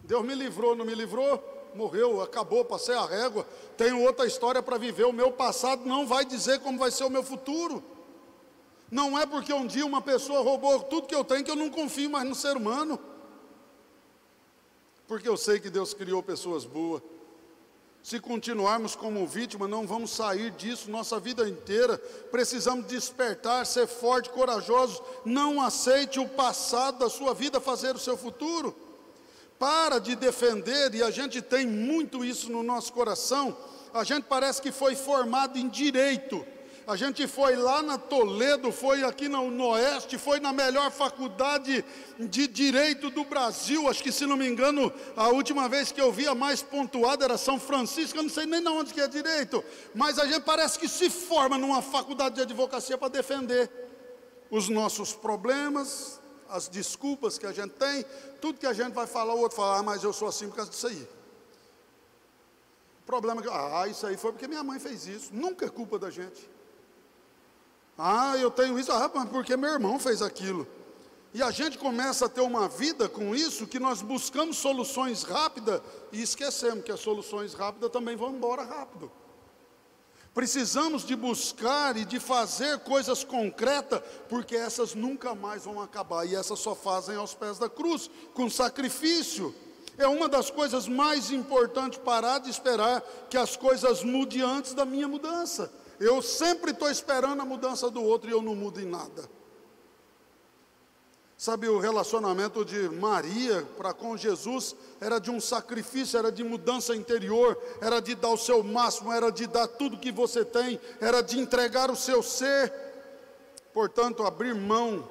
Deus me livrou, não me livrou? Morreu, acabou, passei a régua. Tenho outra história para viver. O meu passado não vai dizer como vai ser o meu futuro. Não é porque um dia uma pessoa roubou tudo que eu tenho que eu não confio mais no ser humano. Porque eu sei que Deus criou pessoas boas. Se continuarmos como vítima, não vamos sair disso nossa vida inteira. Precisamos despertar, ser forte, corajosos. Não aceite o passado da sua vida fazer o seu futuro. Para de defender, e a gente tem muito isso no nosso coração. A gente parece que foi formado em direito. A gente foi lá na Toledo, foi aqui no Oeste, foi na melhor faculdade de Direito do Brasil. Acho que, se não me engano, a última vez que eu vi a mais pontuada era São Francisco. Eu não sei nem de onde que é Direito. Mas a gente parece que se forma numa faculdade de advocacia para defender os nossos problemas, as desculpas que a gente tem. Tudo que a gente vai falar, o outro fala: mas eu sou assim por causa disso aí. O problema é que, isso aí foi porque minha mãe fez isso. Nunca é culpa da gente. Eu tenho isso, mas porque meu irmão fez aquilo. E a gente começa a ter uma vida com isso, que nós buscamos soluções rápidas e esquecemos que as soluções rápidas também vão embora rápido. Precisamos de buscar e de fazer coisas concretas, porque essas nunca mais vão acabar, e essas só fazem aos pés da cruz, com sacrifício. É uma das coisas mais importantes, parar de esperar que as coisas mudem antes da minha mudança. Eu sempre estou esperando a mudança do outro e eu não mudo em nada. Sabe, o relacionamento de Maria para com Jesus era de um sacrifício, era de mudança interior, era de dar o seu máximo, era de dar tudo que você tem, era de entregar o seu ser. Portanto, abrir mão,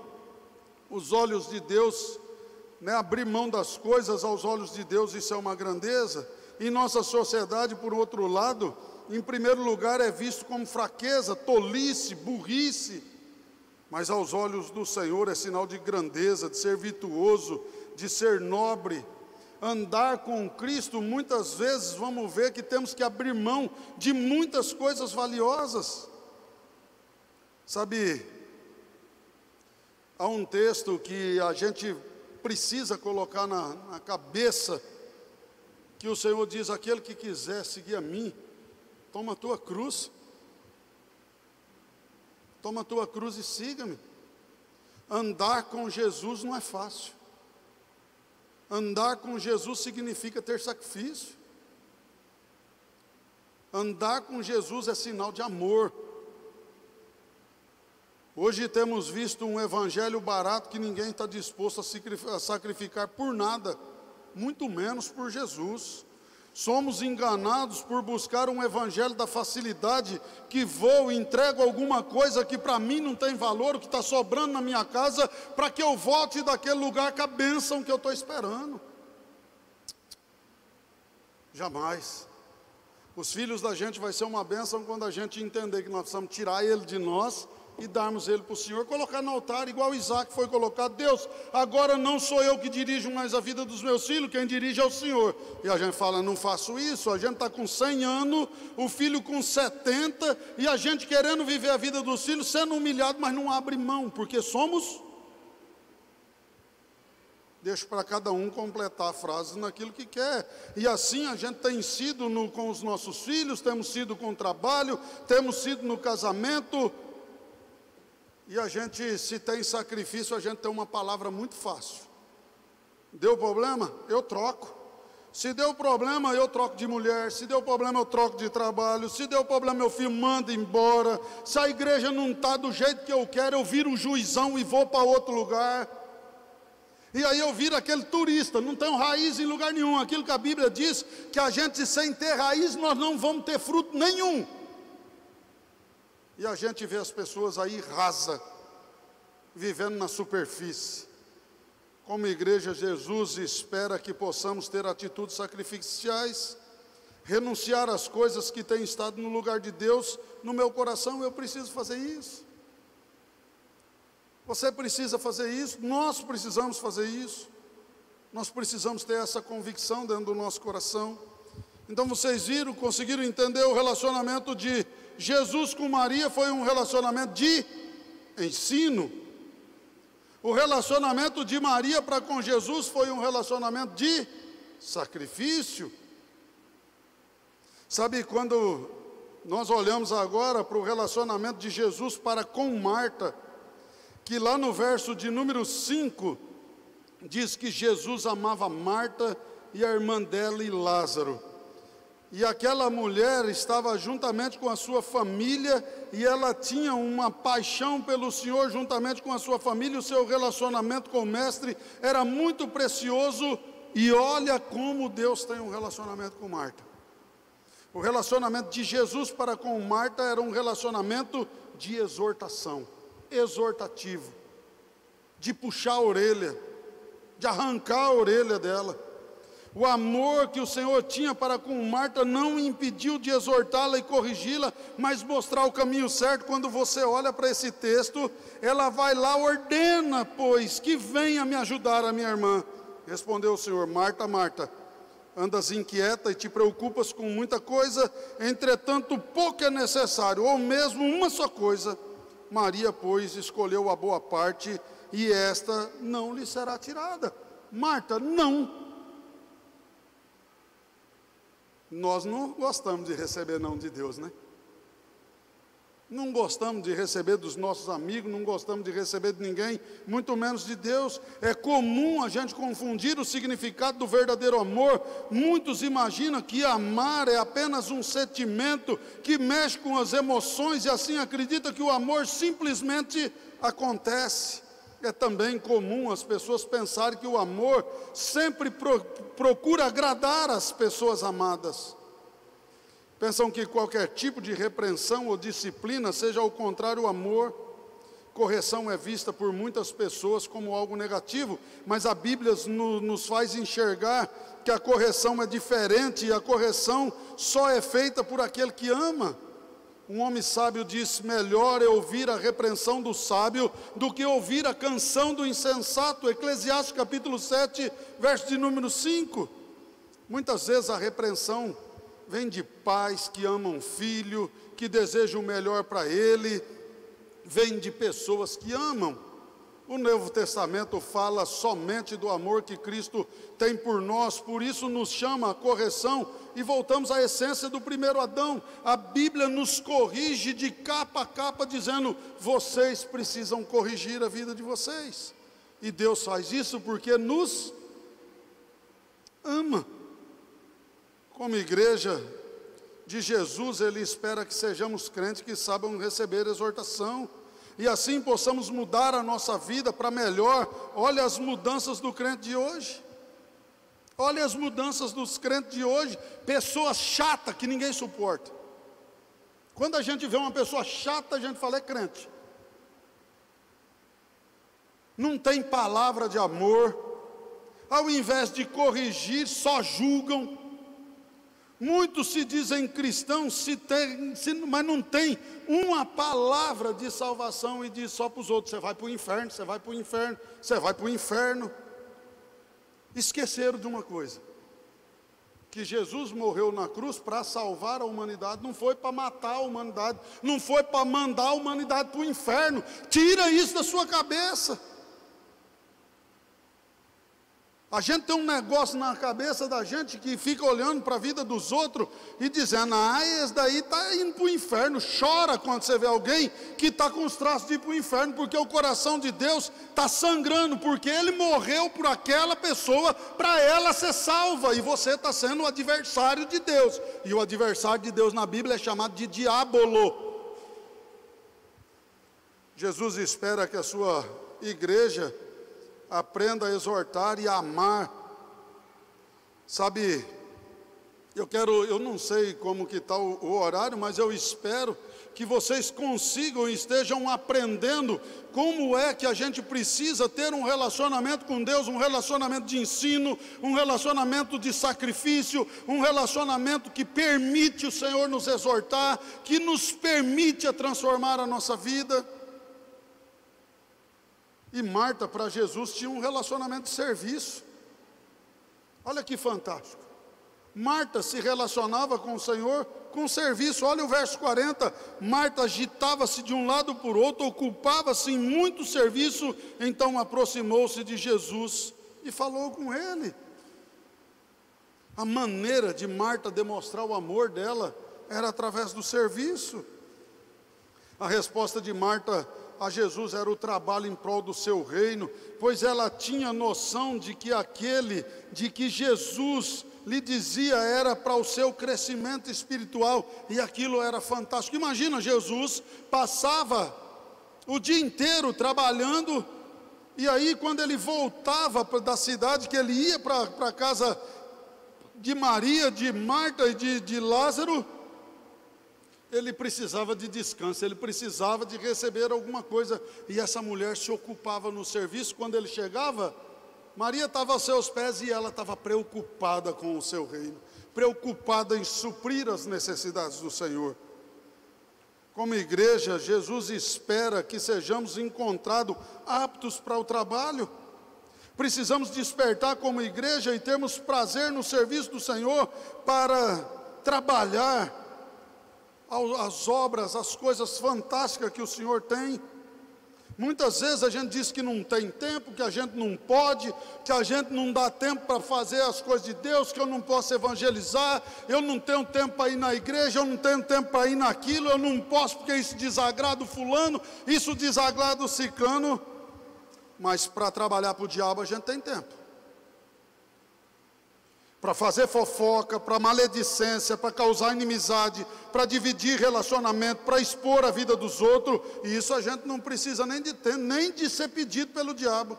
os olhos de Deus, abrir mão das coisas aos olhos de Deus, isso é uma grandeza. Em nossa sociedade, por outro lado, em primeiro lugar é visto como fraqueza, tolice, burrice. Mas aos olhos do Senhor é sinal de grandeza, de ser virtuoso, de ser nobre. Andar com Cristo, muitas vezes vamos ver que temos que abrir mão de muitas coisas valiosas. Sabe, há um texto que a gente precisa colocar na cabeça, que o Senhor diz: aquele que quiser seguir a mim, toma a tua cruz. Toma a tua cruz e siga-me. Andar com Jesus não é fácil. Andar com Jesus significa ter sacrifício. Andar com Jesus é sinal de amor. Hoje temos visto um evangelho barato que ninguém está disposto a sacrificar por nada, muito menos por Jesus. Somos enganados por buscar um evangelho da facilidade, que vou, entrego alguma coisa que para mim não tem valor, o que está sobrando na minha casa, para que eu volte daquele lugar com a bênção que eu estou esperando. Jamais. Os filhos da gente vai ser uma bênção quando a gente entender que nós precisamos tirar ele de nós e darmos ele para o Senhor, colocar no altar, igual Isaac foi colocado. Deus, agora não sou eu que dirijo mais a vida dos meus filhos, quem dirige é o Senhor. E a gente fala: não faço isso. A gente está com 100 anos, o filho com 70, e a gente querendo viver a vida dos filhos, sendo humilhado, mas não abre mão, porque somos... Deixo para cada um completar a frase naquilo que quer. E assim a gente tem sido com os nossos filhos, temos sido com o trabalho, temos sido no casamento. E a gente, se tem sacrifício, a gente tem uma palavra muito fácil. Deu problema? Eu troco. Se deu problema, eu troco de mulher. Se deu problema, eu troco de trabalho. Se deu problema, meu filho manda embora. Se a igreja não está do jeito que eu quero, eu viro o juizão e vou para outro lugar. E aí eu viro aquele turista, não tenho raiz em lugar nenhum. Aquilo que a Bíblia diz, que a gente sem ter raiz, nós não vamos ter fruto nenhum. E a gente vê as pessoas aí rasa, vivendo na superfície. Como igreja, Jesus espera que possamos ter atitudes sacrificiais, renunciar às coisas que têm estado no lugar de Deus. No meu coração, eu preciso fazer isso. Você precisa fazer isso, nós precisamos fazer isso. Nós precisamos ter essa convicção dentro do nosso coração. Então vocês viram, conseguiram entender o relacionamento de Jesus com Maria? Foi um relacionamento de ensino. O relacionamento de Maria para com Jesus foi um relacionamento de sacrifício. Sabe, quando nós olhamos agora para o relacionamento de Jesus para com Marta, que lá no verso de número 5, diz que Jesus amava Marta e a irmã dela e Lázaro. E aquela mulher estava juntamente com a sua família, e ela tinha uma paixão pelo Senhor juntamente com a sua família. O seu relacionamento com o Mestre era muito precioso. E olha como Deus tem um relacionamento com Marta. O relacionamento de Jesus para com Marta era um relacionamento de exortação, exortativo, de puxar a orelha, de arrancar a orelha dela. O amor que o Senhor tinha para com Marta não impediu de exortá-la e corrigi-la, mas mostrar o caminho certo. Quando você olha para esse texto, ela vai lá: ordena, pois, que venha me ajudar a minha irmã. Respondeu o Senhor: Marta, Marta, andas inquieta e te preocupas com muita coisa, entretanto pouco é necessário, ou mesmo uma só coisa. Maria, pois, escolheu a boa parte, e esta não lhe será tirada. Marta, não. Nós não gostamos de receber não de Deus, né? Não gostamos de receber dos nossos amigos, não gostamos de receber de ninguém, muito menos de Deus. É comum a gente confundir o significado do verdadeiro amor. Muitos imaginam que amar é apenas um sentimento que mexe com as emoções e assim acreditam que o amor simplesmente acontece. É também comum as pessoas pensarem que o amor sempre procura agradar as pessoas amadas. Pensam que qualquer tipo de repreensão ou disciplina seja ao contrário o amor. Correção é vista por muitas pessoas como algo negativo, mas a Bíblia nos faz enxergar que a correção é diferente e a correção só é feita por aquele que ama. Um homem sábio diz: melhor é ouvir a repreensão do sábio do que ouvir a canção do insensato. Eclesiastes capítulo 7, verso de número 5. Muitas vezes a repreensão vem de pais que amam o filho, que desejam o melhor para ele, vem de pessoas que amam. O Novo Testamento fala somente do amor que Cristo tem por nós, por isso nos chama a correção, e voltamos à essência do primeiro Adão. A Bíblia nos corrige de capa a capa, dizendo: vocês precisam corrigir a vida de vocês. E Deus faz isso porque nos ama. Como igreja de Jesus, Ele espera que sejamos crentes que saibam receber exortação, e assim possamos mudar a nossa vida para melhor. Olha as mudanças do crente de hoje. Olha as mudanças dos crentes de hoje. Pessoa chata que ninguém suporta. Quando a gente vê uma pessoa chata, a gente fala: é crente. Não tem palavra de amor. Ao invés de corrigir, só julgam. Muitos se dizem cristãos, mas não tem uma palavra de salvação e diz só para os outros: você vai para o inferno, você vai para o inferno, você vai para o inferno. Esqueceram de uma coisa: que Jesus morreu na cruz para salvar a humanidade, não foi para matar a humanidade, não foi para mandar a humanidade para o inferno. Tira isso da sua cabeça. A gente tem um negócio na cabeça da gente que fica olhando para a vida dos outros e dizendo: esse daí está indo para o inferno. Chora quando você vê alguém que está com os traços de ir para o inferno, porque o coração de Deus está sangrando, porque Ele morreu por aquela pessoa para ela ser salva, e você está sendo o adversário de Deus, e o adversário de Deus na Bíblia é chamado de diabolo. Jesus espera que a sua igreja aprenda a exortar e a amar. Sabe, eu não sei como que está o horário, mas eu espero que vocês consigam e estejam aprendendo como é que a gente precisa ter um relacionamento com Deus, um relacionamento de ensino, um relacionamento de sacrifício, um relacionamento que permite o Senhor nos exortar, que nos permite a transformar a nossa vida. E Marta, para Jesus, tinha um relacionamento de serviço. Olha que fantástico. Marta se relacionava com o Senhor com serviço. Olha o verso 40. Marta agitava-se de um lado por outro, ocupava-se em muito serviço. Então aproximou-se de Jesus e falou com ele. A maneira de Marta demonstrar o amor dela era através do serviço. A resposta de Marta a Jesus era o trabalho em prol do seu reino, pois ela tinha noção de que Jesus lhe dizia era para o seu crescimento espiritual, e aquilo era fantástico. Imagina, Jesus passava o dia inteiro trabalhando, e aí quando ele voltava da cidade, que ele ia para a casa de Maria, de Marta e de Lázaro, ele precisava de descanso, ele precisava de receber alguma coisa, e essa mulher se ocupava no serviço. Quando ele chegava, Maria estava aos seus pés e ela estava preocupada com o seu reino, preocupada em suprir as necessidades do Senhor. Como igreja, Jesus espera que sejamos encontrados aptos para o trabalho. Precisamos despertar como igreja e termos prazer no serviço do Senhor para trabalhar as obras, as coisas fantásticas que o Senhor tem. Muitas vezes a gente diz que não tem tempo, que a gente não pode, que a gente não dá tempo para fazer as coisas de Deus, que eu não posso evangelizar, eu não tenho tempo para ir na igreja, eu não tenho tempo para ir naquilo, eu não posso porque isso desagrada o fulano, isso desagrada o ciclano. Mas para trabalhar para o diabo a gente tem tempo. Para fazer fofoca, para maledicência, para causar inimizade, para dividir relacionamento, para expor a vida dos outros. E isso a gente não precisa nem de ter, nem de ser pedido pelo diabo.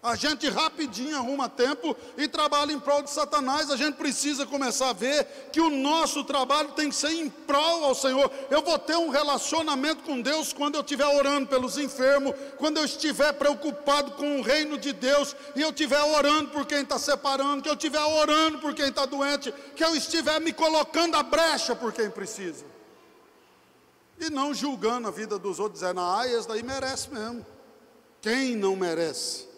A gente rapidinho arruma tempo e trabalha em prol de Satanás. A gente precisa começar a ver que o nosso trabalho tem que ser em prol ao Senhor. Eu vou ter um relacionamento com Deus quando eu estiver orando pelos enfermos, quando eu estiver preocupado com o reino de Deus, e eu estiver orando por quem está separando, que eu estiver orando por quem está doente, que eu estiver me colocando a brecha por quem precisa. E não julgando a vida dos outros, dizendo, esse daí merece mesmo. Quem não merece?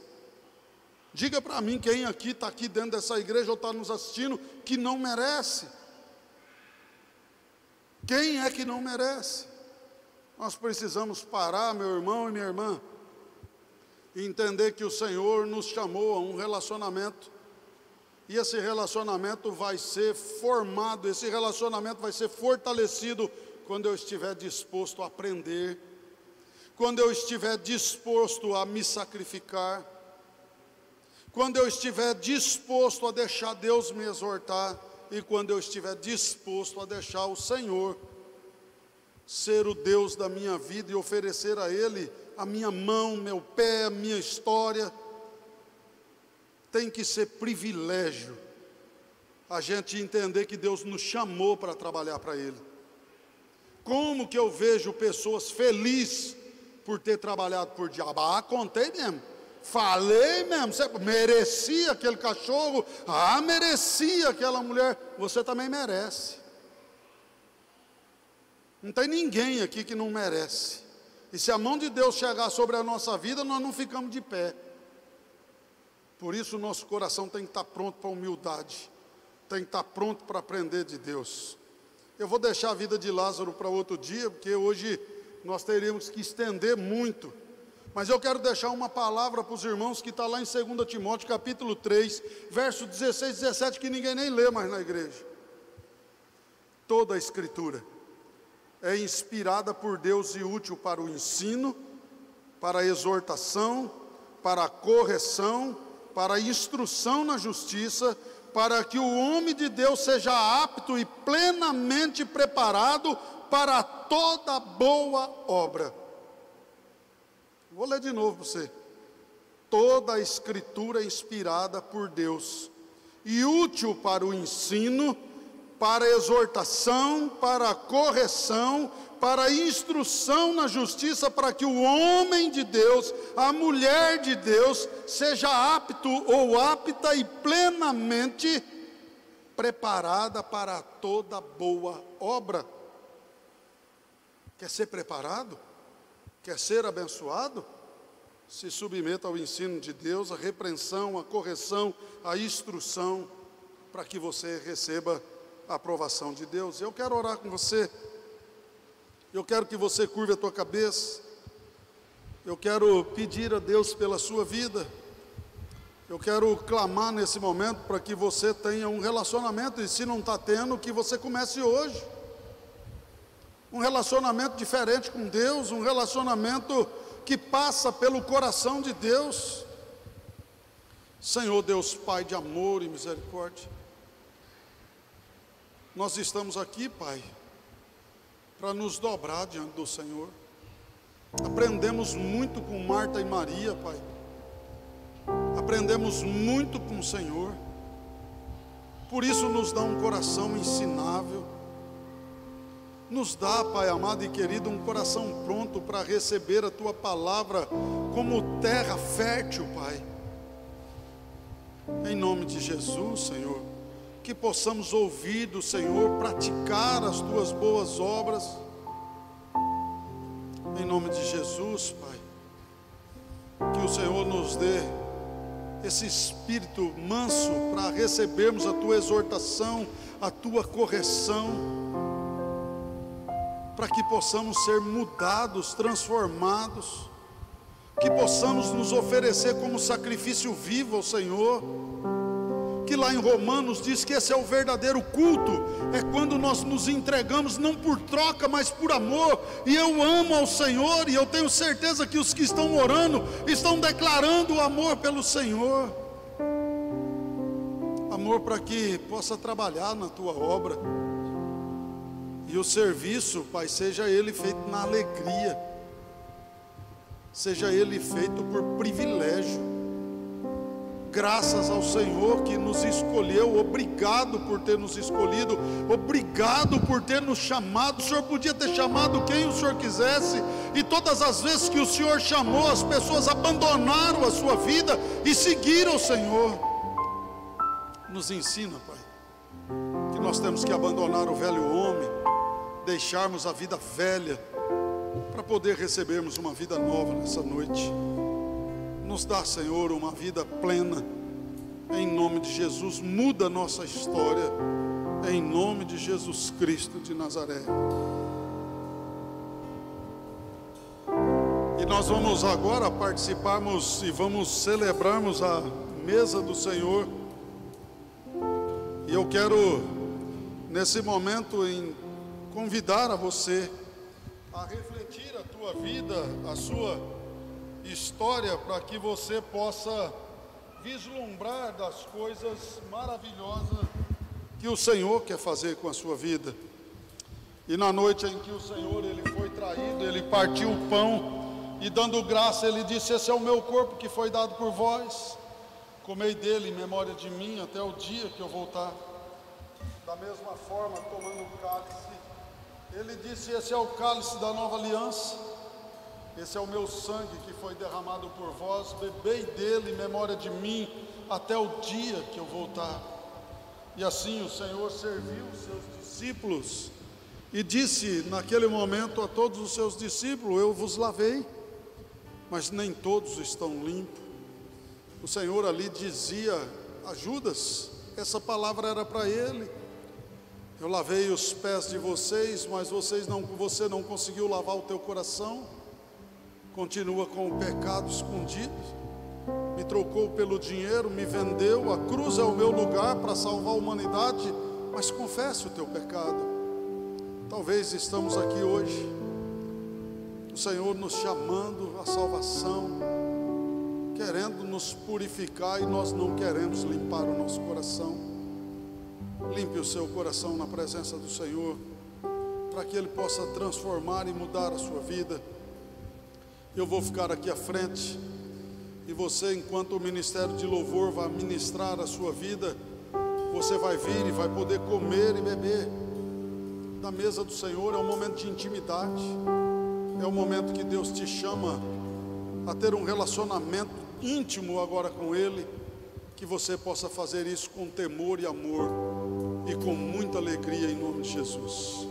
Diga para mim quem aqui está aqui dentro dessa igreja ou está nos assistindo que não merece. Quem é que não merece? Nós precisamos parar, meu irmão e minha irmã, e entender que o Senhor nos chamou a um relacionamento. E esse relacionamento vai ser formado, esse relacionamento vai ser fortalecido quando eu estiver disposto a aprender, quando eu estiver disposto a me sacrificar, quando eu estiver disposto a deixar Deus me exortar, e quando eu estiver disposto a deixar o Senhor ser o Deus da minha vida e oferecer a Ele a minha mão, meu pé, a minha história. Tem que ser privilégio a gente entender que Deus nos chamou para trabalhar para Ele. Como que eu vejo pessoas felizes por ter trabalhado por diabo? Contei mesmo. Falei mesmo, você merecia aquele cachorro, merecia aquela mulher, você também merece. Não tem ninguém aqui que não merece. E se a mão de Deus chegar sobre a nossa vida, nós não ficamos de pé. Por isso o nosso coração tem que estar pronto para a humildade, tem que estar pronto para aprender de Deus. Eu vou deixar a vida de Lázaro para outro dia, porque hoje nós teríamos que estender muito. Mas eu quero deixar uma palavra para os irmãos que está lá em 2 Timóteo, capítulo 3, verso 16 e 17, que ninguém nem lê mais na igreja. Toda a Escritura é inspirada por Deus e útil para o ensino, para a exortação, para a correção, para a instrução na justiça, para que o homem de Deus seja apto e plenamente preparado para toda boa obra. Vou ler de novo para você. Toda a Escritura é inspirada por Deus e útil para o ensino, para a exortação, para a correção, para a instrução na justiça, para que o homem de Deus, a mulher de Deus, seja apto ou apta e plenamente preparada para toda boa obra. Quer ser preparado? Quer ser abençoado? Se submeta ao ensino de Deus, à repreensão, à correção, à instrução, para que você receba a aprovação de Deus. Eu quero orar com você. Eu quero que você curve a tua cabeça. Eu quero pedir a Deus pela sua vida. Eu quero clamar nesse momento para que você tenha um relacionamento, e se não está tendo, que você comece hoje. Um relacionamento diferente com Deus, um relacionamento que passa pelo coração de Deus. Senhor Deus Pai de amor e misericórdia, nós estamos aqui, Pai, para nos dobrar diante do Senhor. Aprendemos muito com Marta e Maria, Pai. Aprendemos muito com o Senhor. Por isso nos dá um coração ensinável. Nos dá, Pai amado e querido, um coração pronto para receber a Tua palavra como terra fértil, Pai. Em nome de Jesus, Senhor, que possamos ouvir do Senhor, praticar as Tuas boas obras. Em nome de Jesus, Pai, que o Senhor nos dê esse espírito manso para recebermos a Tua exortação, a Tua correção, para que possamos ser mudados, transformados, que possamos nos oferecer como sacrifício vivo ao Senhor, que lá em Romanos diz que esse é o verdadeiro culto, é quando nós nos entregamos não por troca, mas por amor. E eu amo ao Senhor, e eu tenho certeza que os que estão orando estão declarando o amor pelo Senhor, amor para que possa trabalhar na tua obra, e o serviço, Pai, seja ele feito na alegria, seja ele feito por privilégio. Graças ao Senhor que nos escolheu, obrigado por ter nos escolhido, obrigado por ter nos chamado. O Senhor podia ter chamado quem o Senhor quisesse, e todas as vezes que o Senhor chamou, as pessoas abandonaram a sua vida e seguiram o Senhor. Nos ensina, Pai, que nós temos que abandonar o velho homem, deixarmos a vida velha, para poder recebermos uma vida nova nessa noite. Nos dá, Senhor, uma vida plena, em nome de Jesus. Muda a nossa história, em nome de Jesus Cristo de Nazaré. E nós vamos agora participarmos e vamos celebrarmos a mesa do Senhor. E eu quero, nesse momento, convidar a você a refletir a tua vida, a sua história, para que você possa vislumbrar das coisas maravilhosas que o Senhor quer fazer com a sua vida. E na noite em que o Senhor ele foi traído, ele partiu o pão e, dando graça, ele disse: esse é o meu corpo que foi dado por vós, comei dele em memória de mim até o dia que eu voltar. Da mesma forma, tomando o cálice, ele disse: esse é o cálice da nova aliança, esse é o meu sangue que foi derramado por vós, bebei dele em memória de mim até o dia que eu voltar. E assim o Senhor serviu os seus discípulos e disse naquele momento a todos os seus discípulos: eu vos lavei, mas nem todos estão limpos. O Senhor ali dizia a Judas, essa palavra era para ele: eu lavei os pés de vocês, mas você não conseguiu lavar o teu coração, continua com o pecado escondido, me trocou pelo dinheiro, me vendeu, a cruz é o meu lugar para salvar a humanidade, mas confesse o teu pecado. Talvez estamos aqui hoje, o Senhor nos chamando à salvação, querendo nos purificar, e nós não queremos limpar o nosso coração. Limpe o seu coração na presença do Senhor, para que Ele possa transformar e mudar a sua vida. Eu vou ficar aqui à frente, e você, enquanto o ministério de louvor vai ministrar a sua vida, você vai vir e vai poder comer e beber da mesa do Senhor. É um momento de intimidade, é um momento que Deus te chama a ter um relacionamento íntimo agora com Ele, que você possa fazer isso com temor e amor e com muita alegria, em nome de Jesus.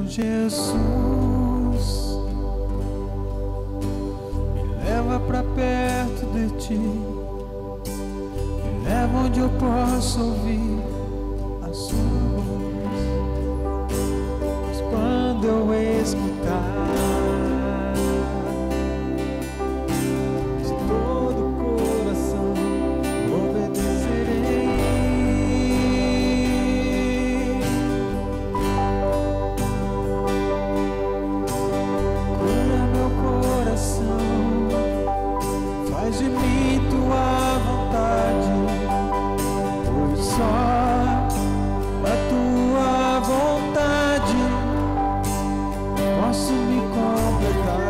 Jesus, me leva pra perto de ti, me leva onde eu posso ouvir a sua voz. Mas quando eu escutar de todo o coração, obedecerei. Faz de mim tua vontade, pois só a tua vontade posso me completar.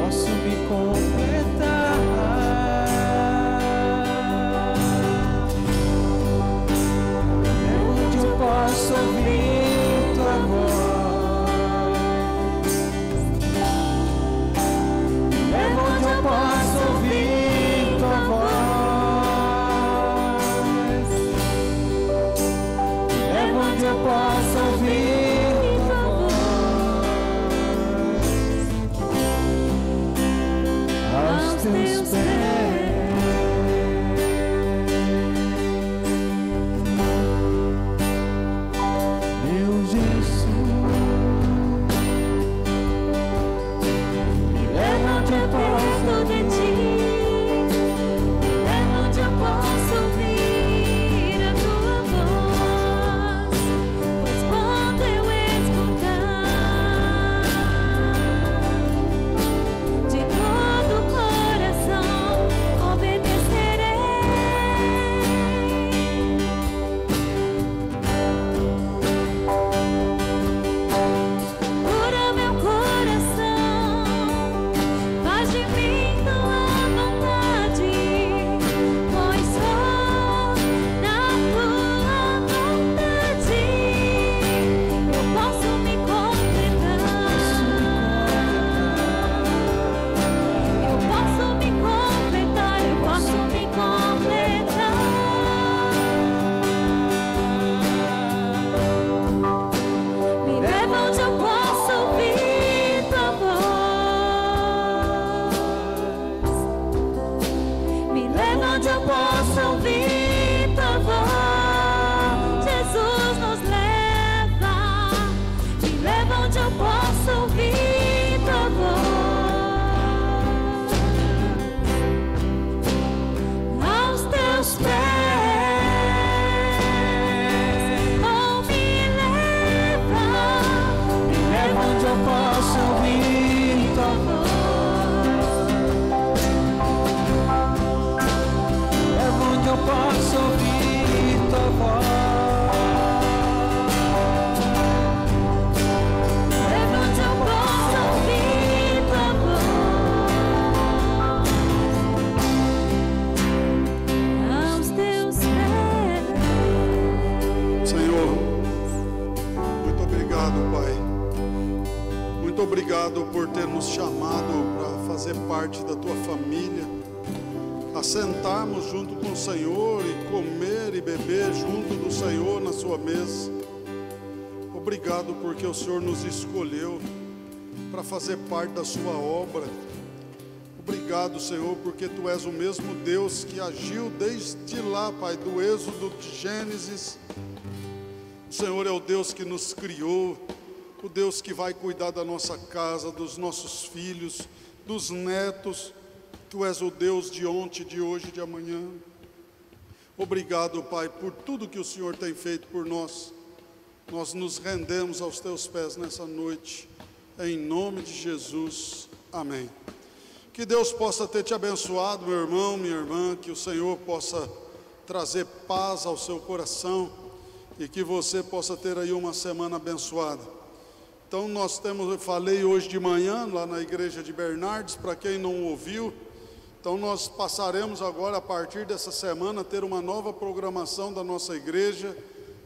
Posso me completar. É onde eu posso ouvir tua voz.
muito obrigado por ter nos chamado para fazer parte da tua família, a sentarmos junto com o Senhor e comer e beber junto do Senhor na sua mesa. Obrigado porque o Senhor nos escolheu para fazer parte da sua obra. Obrigado, Senhor, porque Tu és o mesmo Deus que agiu desde lá, Pai, do Êxodo, de Gênesis. O Senhor é o Deus que nos criou, o Deus que vai cuidar da nossa casa, dos nossos filhos, dos netos. Tu és o Deus de ontem, de hoje e de amanhã. Obrigado, Pai, por tudo que o Senhor tem feito por nós. Nós nos rendemos aos Teus pés nessa noite, em nome de Jesus, amém. Que Deus possa ter te abençoado, meu irmão, minha irmã, que o Senhor possa trazer paz ao seu coração e que você possa ter aí uma semana abençoada. Então eu falei hoje de manhã lá na igreja de Bernardes, para quem não ouviu. Então nós passaremos agora, a partir dessa semana, a ter uma nova programação da nossa igreja,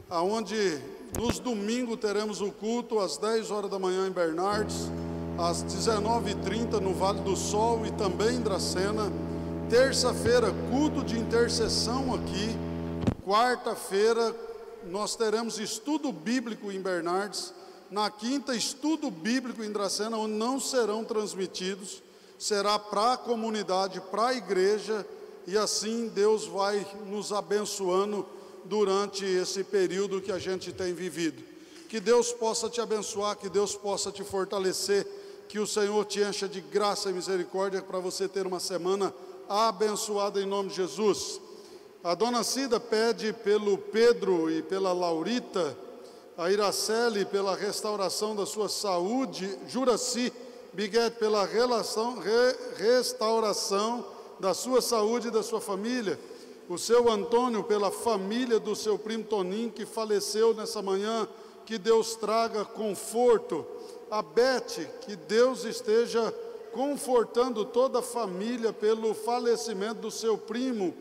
aonde nos domingos teremos o culto às 10 horas da manhã em Bernardes, às 19h30 no Vale do Sol e também em Dracena. Terça-feira, culto de intercessão aqui. Quarta-feira, nós teremos estudo bíblico em Bernardes. Na quinta, estudo bíblico em Dracena, onde não serão transmitidos. Será para a comunidade, para a igreja, e assim Deus vai nos abençoando durante esse período que a gente tem vivido. Que Deus possa te abençoar, que Deus possa te fortalecer, que o Senhor te encha de graça e misericórdia para você ter uma semana abençoada em nome de Jesus. A dona Cida pede pelo Pedro e pela Laurita, a Iraceli pela restauração da sua saúde, Juraci Biguete pela restauração da sua saúde e da sua família, o seu Antônio pela família do seu primo Toninho que faleceu nessa manhã, que Deus traga conforto. A Bete, que Deus esteja confortando toda a família pelo falecimento do seu primo.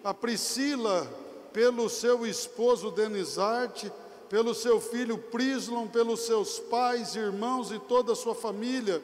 A Priscila pelo seu esposo Denizarte, pelo seu filho Prislon, pelos seus pais, irmãos e toda a sua família.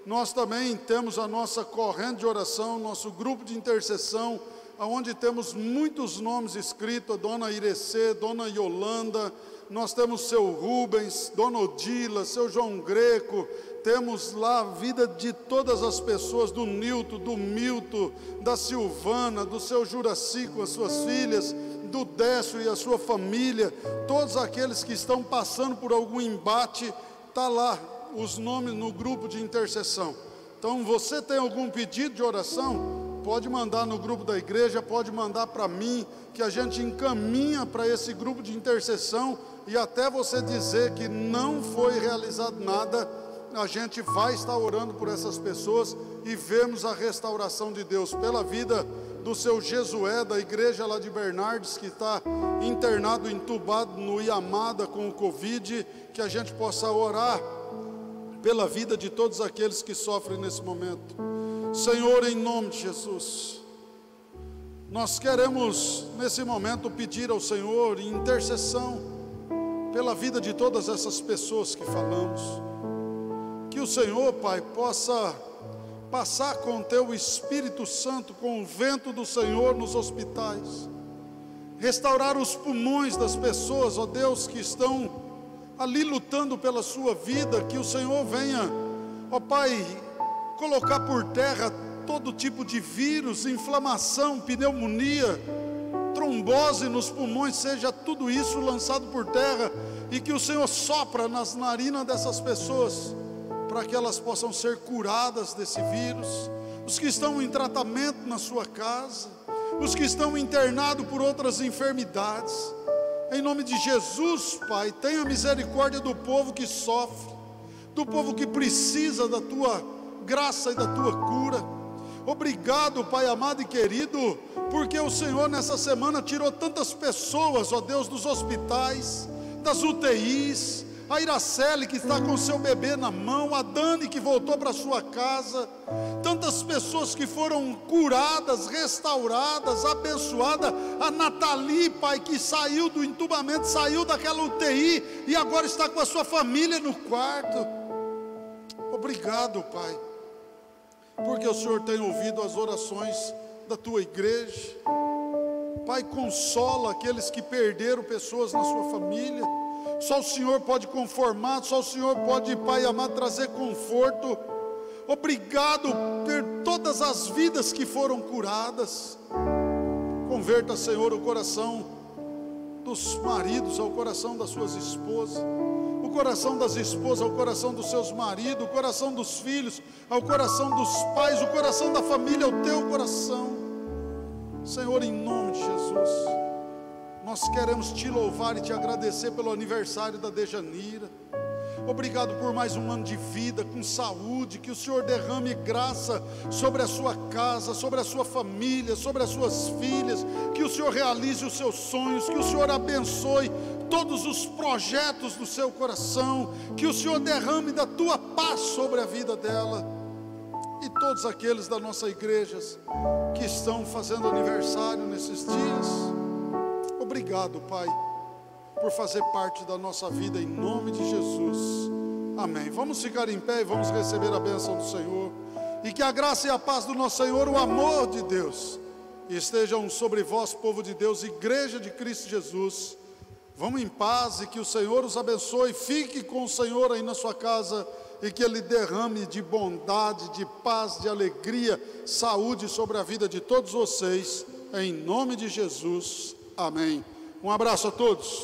Nós também temos a nossa corrente de oração, nosso grupo de intercessão, onde temos muitos nomes escritos, a dona Irecê, dona Yolanda, nós temos seu Rubens, dona Odila, seu João Greco, temos lá a vida de todas as pessoas, do Nilton, do Milton, da Silvana, do seu Juraci com as suas filhas, do Décio e a sua família, todos aqueles que estão passando por algum embate, está lá os nomes no grupo de intercessão. Então, você tem algum pedido de oração? Pode mandar no grupo da igreja, pode mandar para mim, que a gente encaminha para esse grupo de intercessão, e até você dizer que não foi realizado nada, a gente vai estar orando por essas pessoas e vemos a restauração de Deus pela vida do seu Jesué, da igreja lá de Bernardes, que está internado, entubado no Iamada com o Covid, que a gente possa orar pela vida de todos aqueles que sofrem nesse momento. Senhor, em nome de Jesus, nós queremos nesse momento pedir ao Senhor em intercessão pela vida de todas essas pessoas que falamos, que o Senhor, Pai, possa passar com o Teu Espírito Santo, com o vento do Senhor nos hospitais, restaurar os pulmões das pessoas, ó Deus, que estão ali lutando pela sua vida, que o Senhor venha, ó Pai, colocar por terra todo tipo de vírus, inflamação, pneumonia, trombose nos pulmões, seja tudo isso lançado por terra, e que o Senhor sopra nas narinas dessas pessoas, para que elas possam ser curadas desse vírus. Os que estão em tratamento na sua casa, os que estão internados por outras enfermidades, em nome de Jesus, Pai, tenha misericórdia do povo que sofre, do povo que precisa da Tua graça e da Tua cura. Obrigado, Pai amado e querido, porque o Senhor nessa semana tirou tantas pessoas, ó Deus, dos hospitais, das UTIs, a Iraceli que está com seu bebê na mão, a Dani que voltou para sua casa, tantas pessoas que foram curadas, restauradas, abençoadas, a Nathalie, Pai, que saiu do entubamento, saiu daquela UTI e agora está com a sua família no quarto. Obrigado, Pai, porque o Senhor tem ouvido as orações da tua igreja. Pai, consola aqueles que perderam pessoas na sua família. Só o Senhor pode conformar, só o Senhor pode, Pai amado, trazer conforto. Obrigado por todas as vidas que foram curadas. Converta, Senhor, o coração dos maridos ao coração das suas esposas, o coração das esposas ao coração dos seus maridos, o coração dos filhos ao coração dos pais, o coração da família ao teu coração. Senhor, em nome de Jesus, nós queremos te louvar e te agradecer pelo aniversário da Dejanira. Obrigado por mais um ano de vida, com saúde, que o Senhor derrame graça sobre a sua casa, sobre a sua família, sobre as suas filhas, que o Senhor realize os seus sonhos, que o Senhor abençoe todos os projetos do seu coração, que o Senhor derrame da tua paz sobre a vida dela, e todos aqueles da nossa igreja que estão fazendo aniversário nesses dias. Obrigado, Pai, por fazer parte da nossa vida, em nome de Jesus, amém. Vamos ficar em pé e vamos receber a bênção do Senhor, e que a graça e a paz do nosso Senhor, o amor de Deus, estejam sobre vós, povo de Deus, igreja de Cristo Jesus. Vamos em paz, e que o Senhor os abençoe. Fique com o Senhor aí na sua casa, e que Ele derrame de bondade, de paz, de alegria, saúde sobre a vida de todos vocês, em nome de Jesus, amém. Um abraço a todos.